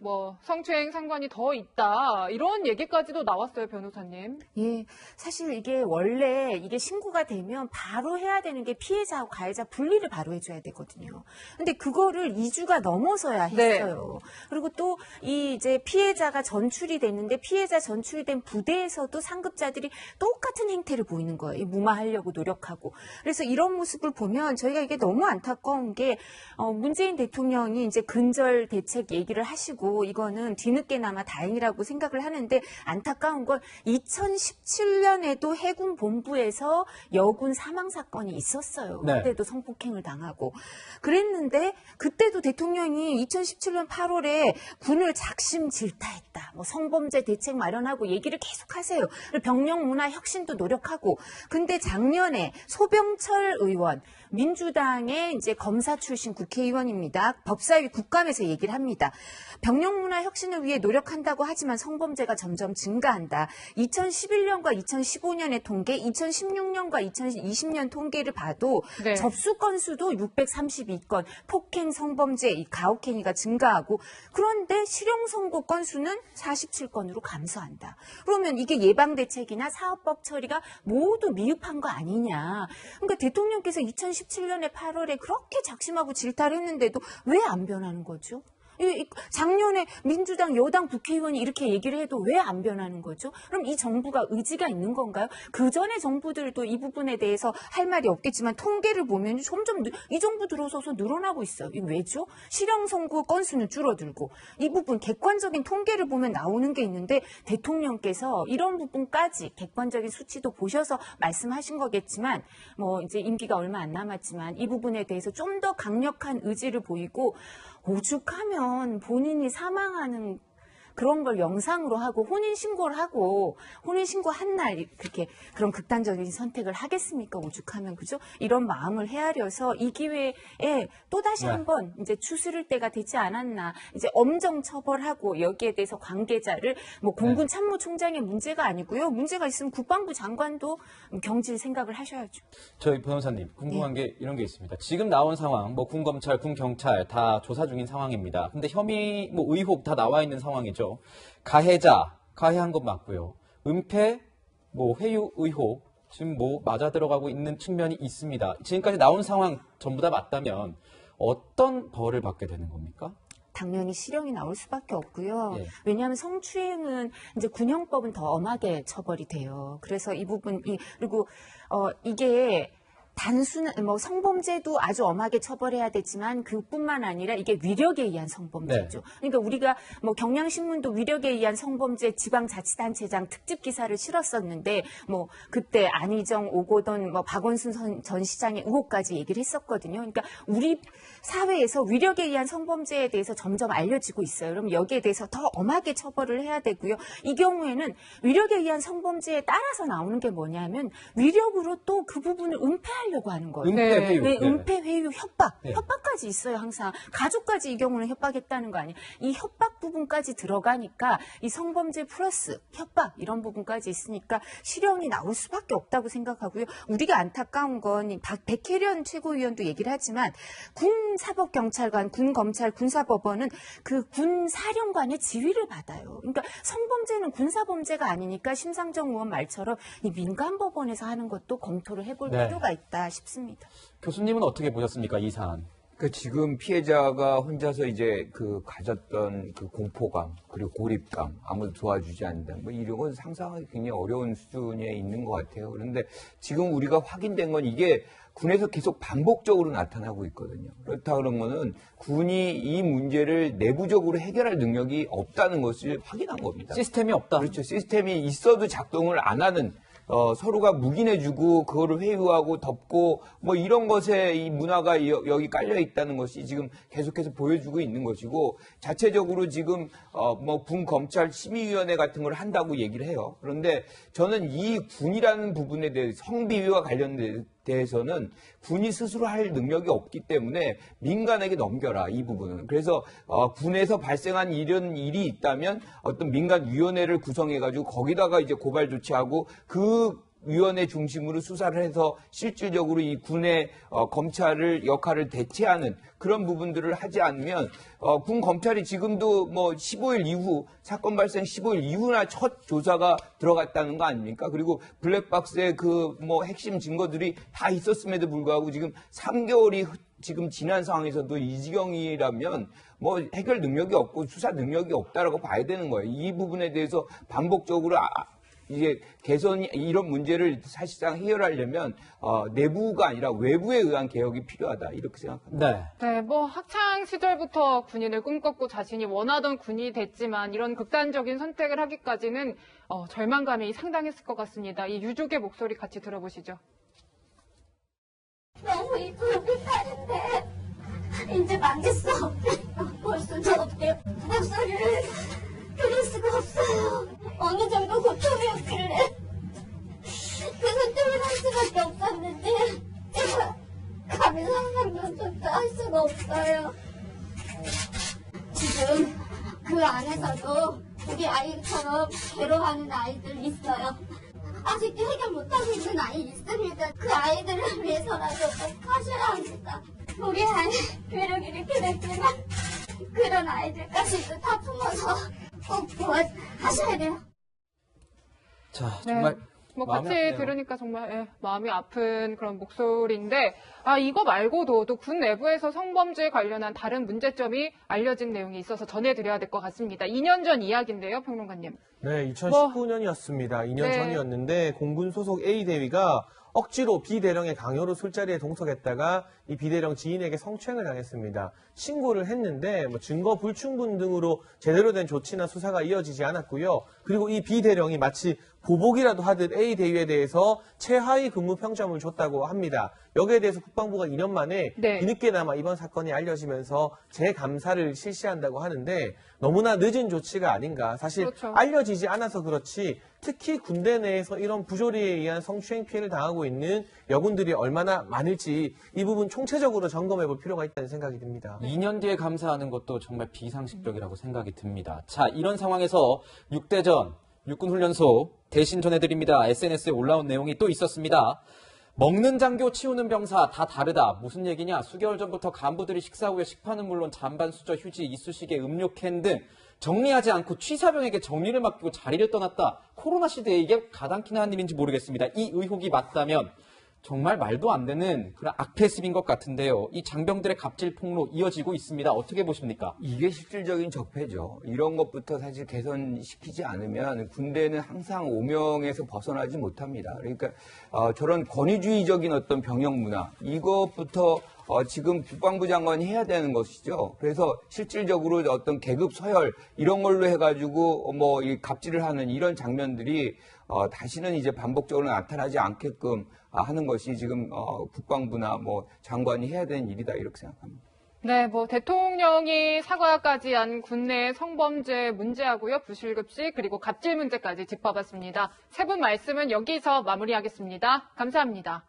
뭐 성추행 상관이 더 있다 이런 얘기까지도 나왔어요, 변호사님. 예, 사실 이게 원래 이게 신고가 되면 바로 해야 되는 게 피해자하고 가해자 분리를 바로 해줘야 되거든요. 근데 그거를 2주가 넘어서야 했어요. 네. 그리고 또 이 이제 피해자가 전출이 됐는데 피해자 전출이 된 부대에서도 상급자들이 똑같은 행태를 보이는 거예요. 무마하려고 노력하고. 그래서 이런 모습을 보면 저희가 이게 너무 안타까운 게 문재인 대통령이 이제 근절 대책 얘기를 하시고 이거는 뒤늦게나마 다행이라고 생각을 하는데 안타까운 건 2017년에도 해군 본부에서 여군 사망 사건이 있었어요. 네. 그때도 성폭행을 당하고 그랬는데 그때도 대통령이 2017년 8월에 군을 작심질타했다. 뭐 성범죄 대책 마련하고 얘기를 계속 하세요. 병력 문화 혁신도 노력하고 근데 작년에 소병철 의원 민주당의 이제 검사 출신 국회의원입니다. 법사위 국감에서 얘기를 합니다. 병력 문화 혁신을 위해 노력한다고 하지만 성범죄가 점점 증가한다. 2011년과 2015년의 통계, 2016년과 2020년 통계를 봐도 네. 접수 건수도 632건, 폭행, 성범죄, 가혹행위가 증가하고 그런데 실형 선고 건수는 47건으로 감소한다. 그러면 이게 예방대책이나 사업법 처리가 모두 미흡한 거 아니냐. 그러니까 대통령께서 2017년에 8월에 그렇게 작심하고 질타를 했는데도 왜 안 변하는 거죠? 작년에 민주당 여당 국회의원이 이렇게 얘기를 해도 왜 안 변하는 거죠? 그럼 이 정부가 의지가 있는 건가요? 그 전에 정부들도 이 부분에 대해서 할 말이 없겠지만 통계를 보면 점점 이 정부 들어서서 늘어나고 있어요. 이거 왜죠? 실형 선고 건수는 줄어들고 이 부분 객관적인 통계를 보면 나오는 게 있는데 대통령께서 이런 부분까지 객관적인 수치도 보셔서 말씀하신 거겠지만 뭐 이제 임기가 얼마 안 남았지만 이 부분에 대해서 좀 더 강력한 의지를 보이고 오죽하면 본인이 사망하는 그런 걸 영상으로 하고 혼인신고를 하고 혼인신고한 날 그렇게 그런 극단적인 선택을 하겠습니까? 오죽하면 그죠? 이런 마음을 헤아려서 이 기회에 또다시 한번 이제 추스를 때가 되지 않았나. 이제 엄정 처벌하고 여기에 대해서 관계자를 뭐 공군 참모총장의 문제가 아니고요. 문제가 있으면 국방부 장관도 경질 생각을 하셔야죠. 저희 변호사님 궁금한 게 이런 게 있습니다. 지금 나온 상황 뭐 군검찰, 군경찰 다 조사 중인 상황입니다. 근데 혐의 뭐 의혹 다 나와 있는 상황이죠. 가해자, 가해한 것 맞고요. 은폐, 뭐 회유 의혹, 지금 뭐 맞아 들어가고 있는 측면이 있습니다. 지금까지 나온 상황 전부 다 맞다면 어떤 벌을 받게 되는 겁니까? 당연히 실형이 나올 수밖에 없고요. 예. 왜냐하면 성추행은 이제 군형법은 더 엄하게 처벌이 돼요. 그래서 이 부분이 그리고 이게 단순한 뭐 성범죄도 아주 엄하게 처벌해야 되지만 그뿐만 아니라 이게 위력에 의한 성범죄죠. 네. 그러니까 우리가 뭐 경향신문도 위력에 의한 성범죄 지방자치단체장 특집 기사를 실었었는데 뭐 그때 안희정, 오고돈, 뭐 박원순 전 시장의 의혹까지 얘기를 했었거든요. 그러니까 우리 사회에서 위력에 의한 성범죄에 대해서 점점 알려지고 있어요. 그럼 여기에 대해서 더 엄하게 처벌을 해야 되고요. 이 경우에는 위력에 의한 성범죄에 따라서 나오는 게 뭐냐면 위력으로 또 그 부분을 은폐하려고 하는 거예요. 은폐, 회유. 네, 은폐, 회유, 협박. 네. 협박까지 있어요, 항상. 가족까지 이 경우는 협박했다는 거 아니에요. 이 협박 부분까지 들어가니까 이 성범죄 플러스 협박 이런 부분까지 있으니까 실형이 나올 수밖에 없다고 생각하고요. 우리가 안타까운 건 백혜련 최고위원도 얘기를 하지만 군사법경찰관, 군검찰, 군사법원은 그 군사령관의 지휘를 받아요. 그러니까 성범죄는 군사범죄가 아니니까 심상정 의원 말처럼 이 민간법원에서 하는 것도 검토를 해볼 필요가 있다 싶습니다. 교수님은 어떻게 보셨습니까, 이 사안? 그러니까 지금 피해자가 혼자서 이제 가졌던 그 공포감 그리고 고립감 아무도 도와주지 않는다 뭐 이런 건 상상하기 굉장히 어려운 수준에 있는 것 같아요. 그런데 지금 우리가 확인된 건 이게 군에서 계속 반복적으로 나타나고 있거든요. 그렇다 그러면은 군이 이 문제를 내부적으로 해결할 능력이 없다는 것을 확인한 겁니다. 시스템이 없다. 그렇죠. 시스템이 있어도 작동을 안 하는 서로가 묵인해주고 그거를 회유하고 덮고 뭐 이런 것에 이 문화가 여기 깔려 있다는 것이 지금 계속해서 보여주고 있는 것이고 자체적으로 지금 뭐 군 검찰 심의위원회 같은 걸 한다고 얘기를 해요. 그런데 저는 이 군이라는 부분에 대해 성비위와 관련돼서는 군이 스스로 할 능력이 없기 때문에 민간에게 넘겨라 이 부분은. 그래서 군에서 발생한 이런 일이 있다면 어떤 민간 위원회를 구성해가지고 거기다가 이제 고발 조치하고 그 위원회 중심으로 수사를 해서 실질적으로 이 군의 검찰을 역할을 대체하는 그런 부분들을 하지 않으면 군 검찰이 지금도 뭐 15일 이후 사건 발생 15일 이후나 첫 조사가 들어갔다는 거 아닙니까? 그리고 블랙박스에 그 뭐 핵심 증거들이 다 있었음에도 불구하고 지금 3개월이 지금 지난 상황에서도 이 지경이라면 뭐 해결 능력이 없고 수사 능력이 없다라고 봐야 되는 거예요. 이 부분에 대해서 반복적으로 이제 개선이 이런 문제를 사실상 해결하려면 내부가 아니라 외부에 의한 개혁이 필요하다 이렇게 생각합니다. 네, 뭐 학창 시절부터 군인을 꿈꿨고 자신이 원하던 군이 됐지만 이런 극단적인 선택을 하기까지는 절망감이 상당했을 것 같습니다. 이 유족의 목소리 같이 들어보시죠. 너무 이쁜 우리 딸인데 이제 만질 수 없대요. 볼 수는 없대요. 목소리를 들을 수가 없어요. 어느 정도 고통이었길래 그 선택을 할 수밖에 없었는데 제가 감히 상상조차 할 수가 없어요. 지금 그 안에서도 우리 아이처럼 괴로워하는 아이들 있어요. 아직도 해결 못하고 있는 아이 있습니다. 그 아이들을 위해서라도 꼭 하셔야 합니다. 우리 아이 괴력 이렇게 됐지만 그런 아이들까지도 다 품어서 꼭 하셔야 돼요. 자, 정말 뭐 마음이 같이 아프네요. 들으니까 정말 마음이 아픈 그런 목소리인데 이거 말고도 또 군 내부에서 성범죄에 관련한 다른 문제점이 알려진 내용이 있어서 전해드려야 될 것 같습니다. 2년 전 이야기인데요, 평론가님. 네, 2019년이었습니다. 2년 네. 전이었는데 공군 소속 A 대위가 억지로 B 대령의 강요로 술자리에 동석했다가 이 B 대령 지인에게 성추행을 당했습니다. 신고를 했는데 증거 불충분 등으로 제대로 된 조치나 수사가 이어지지 않았고요. 그리고 이 B 대령이 마치 보복이라도 하듯 A 대위에 대해서 최하위 근무 평점을 줬다고 합니다. 여기에 대해서 국방부가 2년 만에 뒤늦게나마 이번 사건이 알려지면서 재감사를 실시한다고 하는데 너무나 늦은 조치가 아닌가. 사실 그렇죠. 알려지지 않아서 그렇지 특히 군대 내에서 이런 부조리에 의한 성추행 피해를 당하고 있는 여군들이 얼마나 많을지 이 부분 총체적으로 점검해 볼 필요가 있다는 생각이 듭니다. 2년 뒤에 감사하는 것도 정말 비상식적이라고 생각이 듭니다. 자, 이런 상황에서 6대전 육군훈련소 대신 전해드립니다. SNS에 올라온 내용이 또 있었습니다. 먹는 장교 치우는 병사 다 다르다. 무슨 얘기냐? 수개월 전부터 간부들이 식사 후에 식판은 물론 잔반, 수저, 휴지, 이쑤시개, 음료캔 등 정리하지 않고 취사병에게 정리를 맡기고 자리를 떠났다. 코로나 시대에 이게 가당키나 한 일인지 모르겠습니다. 이 의혹이 맞다면 정말 말도 안 되는 그런 악패습인 것 같은데요. 이 장병들의 갑질 폭로 이어지고 있습니다. 어떻게 보십니까? 이게 실질적인 적폐죠. 이런 것부터 사실 개선시키지 않으면 군대는 항상 오명에서 벗어나지 못합니다. 그러니까 저런 권위주의적인 어떤 병영 문화 이것부터 지금 국방부 장관이 해야 되는 것이죠. 그래서 실질적으로 어떤 계급 서열 이런 걸로 해가지고 뭐 이 갑질을 하는 이런 장면들이 다시는 이제 반복적으로 나타나지 않게끔 하는 것이 지금 국방부나 뭐 장관이 해야 되는 일이다 이렇게 생각합니다. 네, 뭐 대통령이 사과까지 한 군내 성범죄 문제하고요, 부실급식 그리고 갑질 문제까지 짚어봤습니다. 세 분 말씀은 여기서 마무리하겠습니다. 감사합니다.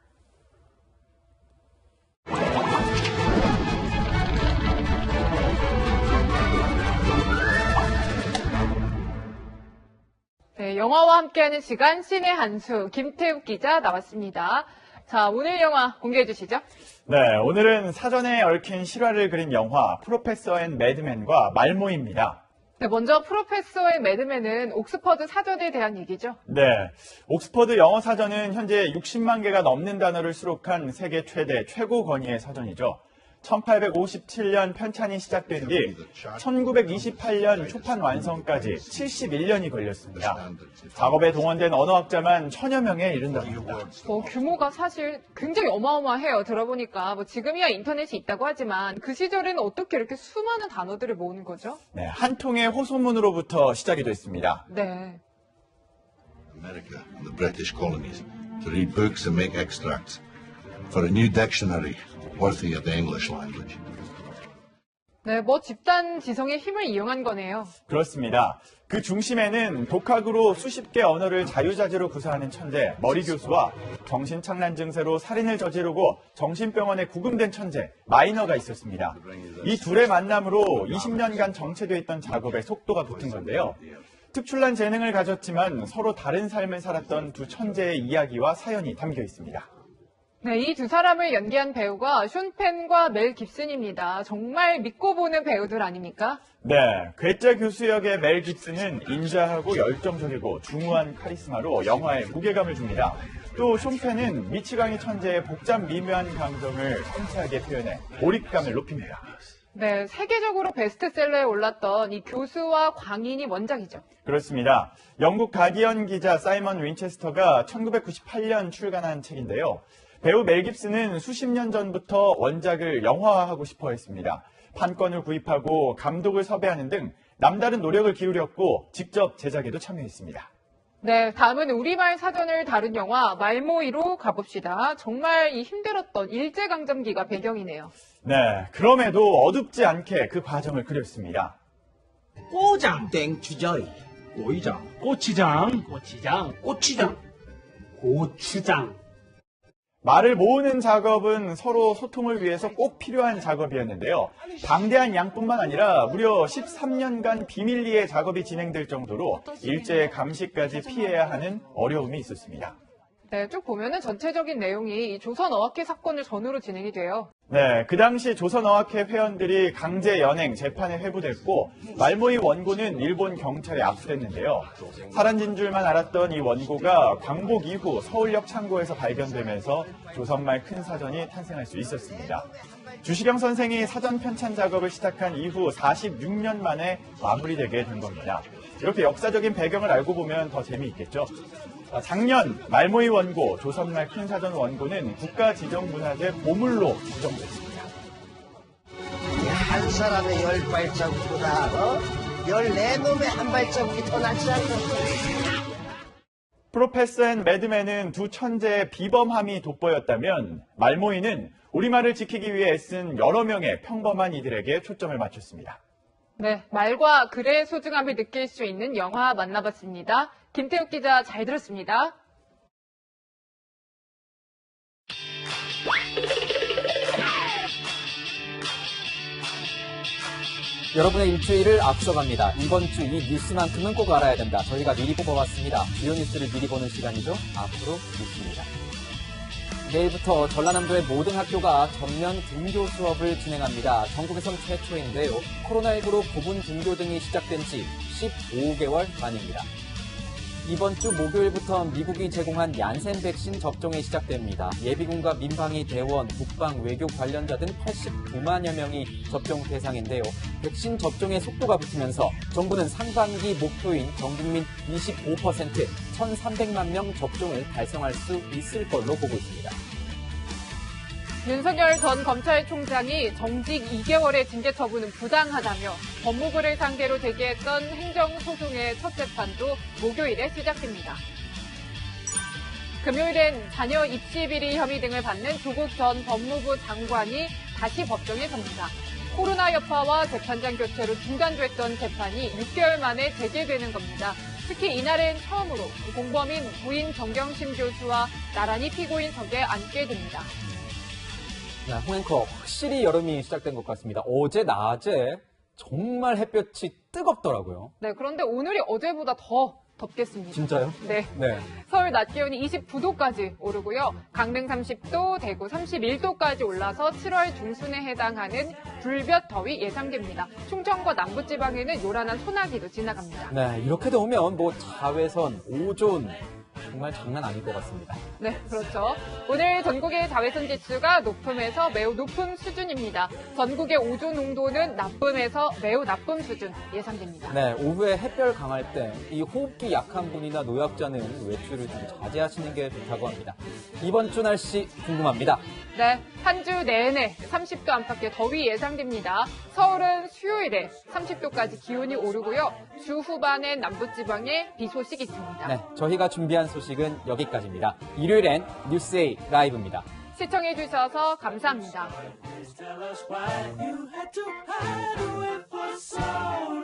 네, 영화와 함께하는 시간 신의 한수 김태욱 기자 나왔습니다. 자, 오늘 영화 공개해 주시죠. 네, 오늘은 사전에 얽힌 실화를 그린 영화 프로페서 앤 매드맨과 말모입니다. 네, 먼저 프로페서 앤 매드맨은 옥스퍼드 사전에 대한 얘기죠. 네, 옥스퍼드 영어 사전은 현재 60만 개가 넘는 단어를 수록한 세계 최대 최고 권위의 사전이죠. 1857년 편찬이 시작된 뒤 1928년 초판 완성까지 71년이 걸렸습니다. 작업에 동원된 언어학자만 1000여 명에 이른답니다. 규모가 사실 굉장히 어마어마해요. 들어보니까 뭐 지금이야 인터넷이 있다고 하지만 그 시절에는 어떻게 이렇게 수많은 단어들을 모으는 거죠? 네, 한 통의 호소문으로부터 시작이 됐습니다. 네. America and the British colonies to read books and make extracts for a new dictionary worthy of the English language. 네, 뭐 집단 지성의 힘을 이용한 거네요. 그렇습니다. 그 중심에는 독학으로 수십 개 언어를 자유자재로 구사하는 천재 머리 교수와 정신착란 증세로 살인을 저지르고 정신병원에 구금된 천재 마이너가 있었습니다. 이 둘의 만남으로 20년간 정체되어 있던 작업에 속도가 붙은 건데요. 특출난 재능을 가졌지만 서로 다른 삶을 살았던 두 천재의 이야기와 사연이 담겨 있습니다. 네, 이 두 사람을 연기한 배우가 숀 펜과 멜 깁슨입니다. 정말 믿고 보는 배우들 아닙니까? 네, 괴짜 교수 역의 멜 깁슨은 인자하고 열정적이고 중후한 카리스마로 영화에 무게감을 줍니다. 또 숀 펜은 미치광이 천재의 복잡 미묘한 감정을 섬세하게 표현해 몰입감을 높입니다. 네, 세계적으로 베스트셀러에 올랐던 이 교수와 광인이 원작이죠. 그렇습니다. 영국 가디언 기자 사이먼 윈체스터가 1998년 출간한 책인데요. 배우 멜 깁슨은 수십 년 전부터 원작을 영화화하고 싶어 했습니다. 판권을 구입하고 감독을 섭외하는 등 남다른 노력을 기울였고 직접 제작에도 참여했습니다. 네, 다음은 우리말 사전을 다룬 영화 말모이로 가봅시다. 정말 이 힘들었던 일제강점기가 배경이네요. 네, 그럼에도 어둡지 않게 그 과정을 그렸습니다. 꼬장 땡추저이 꼬이장 꼬치장 꼬치장 꼬치장 고추장. 말을 모으는 작업은 서로 소통을 위해서 꼭 필요한 작업이었는데요. 방대한 양뿐만 아니라 무려 13년간 비밀리에 작업이 진행될 정도로 일제의 감시까지 피해야 하는 어려움이 있었습니다. 네, 쭉 보면은 전체적인 내용이 조선어학회 사건을 전후로 진행이 돼요. 네, 그 당시 조선어학회 회원들이 강제 연행 재판에 회부됐고 말모이 원고는 일본 경찰에 압수됐는데요. 사라진 줄만 알았던 이 원고가 광복 이후 서울역 창고에서 발견되면서 조선말 큰 사전이 탄생할 수 있었습니다. 주시경 선생이 사전 편찬 작업을 시작한 이후 46년 만에 마무리되게 된 겁니다. 이렇게 역사적인 배경을 알고 보면 더 재미있겠죠. 작년 말모이 원고, 조선말 큰사전 원고는 국가지정문화재 보물로 지정됐습니다. 한 사람의 10발자국보다 14놈의 한 발자국이 더 낫지 않겠어. 프로페서 앤 매드맨은 두 천재의 비범함이 돋보였다면 말모이는 우리말을 지키기 위해 애쓴 여러 명의 평범한 이들에게 초점을 맞췄습니다. 네, 말과 글의 소중함을 느낄 수 있는 영화 만나봤습니다. 김태욱 기자 잘 들었습니다. 여러분의 일주일을 앞서갑니다. 이번 주 이 뉴스만큼은 꼭 알아야 된다. 저희가 미리 뽑아봤습니다. 주요 뉴스를 미리 보는 시간이죠. 앞으로 뉴스입니다. 내일부터 전라남도의 모든 학교가 전면 등교 수업을 진행합니다. 전국에선 최초인데요. 코로나19로 부분 등교 등이 시작된 지 15개월 만입니다. 이번 주 목요일부터 미국이 제공한 얀센 백신 접종이 시작됩니다. 예비군과 민방위 대원, 국방, 외교 관련자 등 89만여 명이 접종 대상인데요. 백신 접종의 속도가 붙으면서 정부는 상반기 목표인 전국민 25%, 1,300만 명 접종을 달성할 수 있을 걸로 보고 있습니다. 윤석열 전 검찰총장이 정직 2개월의 징계 처분은 부당하다며 법무부를 상대로 제기했던 행정소송의 첫 재판도 목요일에 시작됩니다. 금요일엔 자녀 입시 비리 혐의 등을 받는 조국 전 법무부 장관이 다시 법정에 섭니다. 코로나 여파와 재판장 교체로 중단됐던 재판이 6개월 만에 재개되는 겁니다. 특히 이날엔 처음으로 공범인 부인 정경심 교수와 나란히 피고인석에 앉게 됩니다. 네, 홍앵커, 확실히 여름이 시작된 것 같습니다. 어제 낮에 정말 햇볕이 뜨겁더라고요. 네, 그런데 오늘이 어제보다 더 덥겠습니다. 진짜요? 네. 네. 서울 낮 기온이 29도까지 오르고요. 강릉 30도, 대구 31도까지 올라서 7월 중순에 해당하는 불볕 더위 예상됩니다. 충청과 남부지방에는 요란한 소나기도 지나갑니다. 네, 이렇게 더우면 뭐 자외선, 오존, 정말 장난 아닐 것 같습니다. 네, 그렇죠. 오늘 전국의 자외선 지수가 높음에서 매우 높은 수준입니다. 전국의 오존 농도는 나쁨에서 매우 나쁨 수준 예상됩니다. 네, 오후에 햇별 강할 때 이 호흡기 약한 분이나 노약자는 외출을 좀 자제하시는 게 좋다고 합니다. 이번 주 날씨 궁금합니다. 네, 한 주 내내 30도 안팎의 더위 예상됩니다. 서울은 수요일에 30도까지 기온이 오르고요. 주 후반엔 남부지방에 비 소식이 있습니다. 네, 저희가 준비한 소식은 여기까지입니다. 일요일엔 뉴스A 라이브입니다. 시청해주셔서 감사합니다. Tell us why you had to hide away for so long.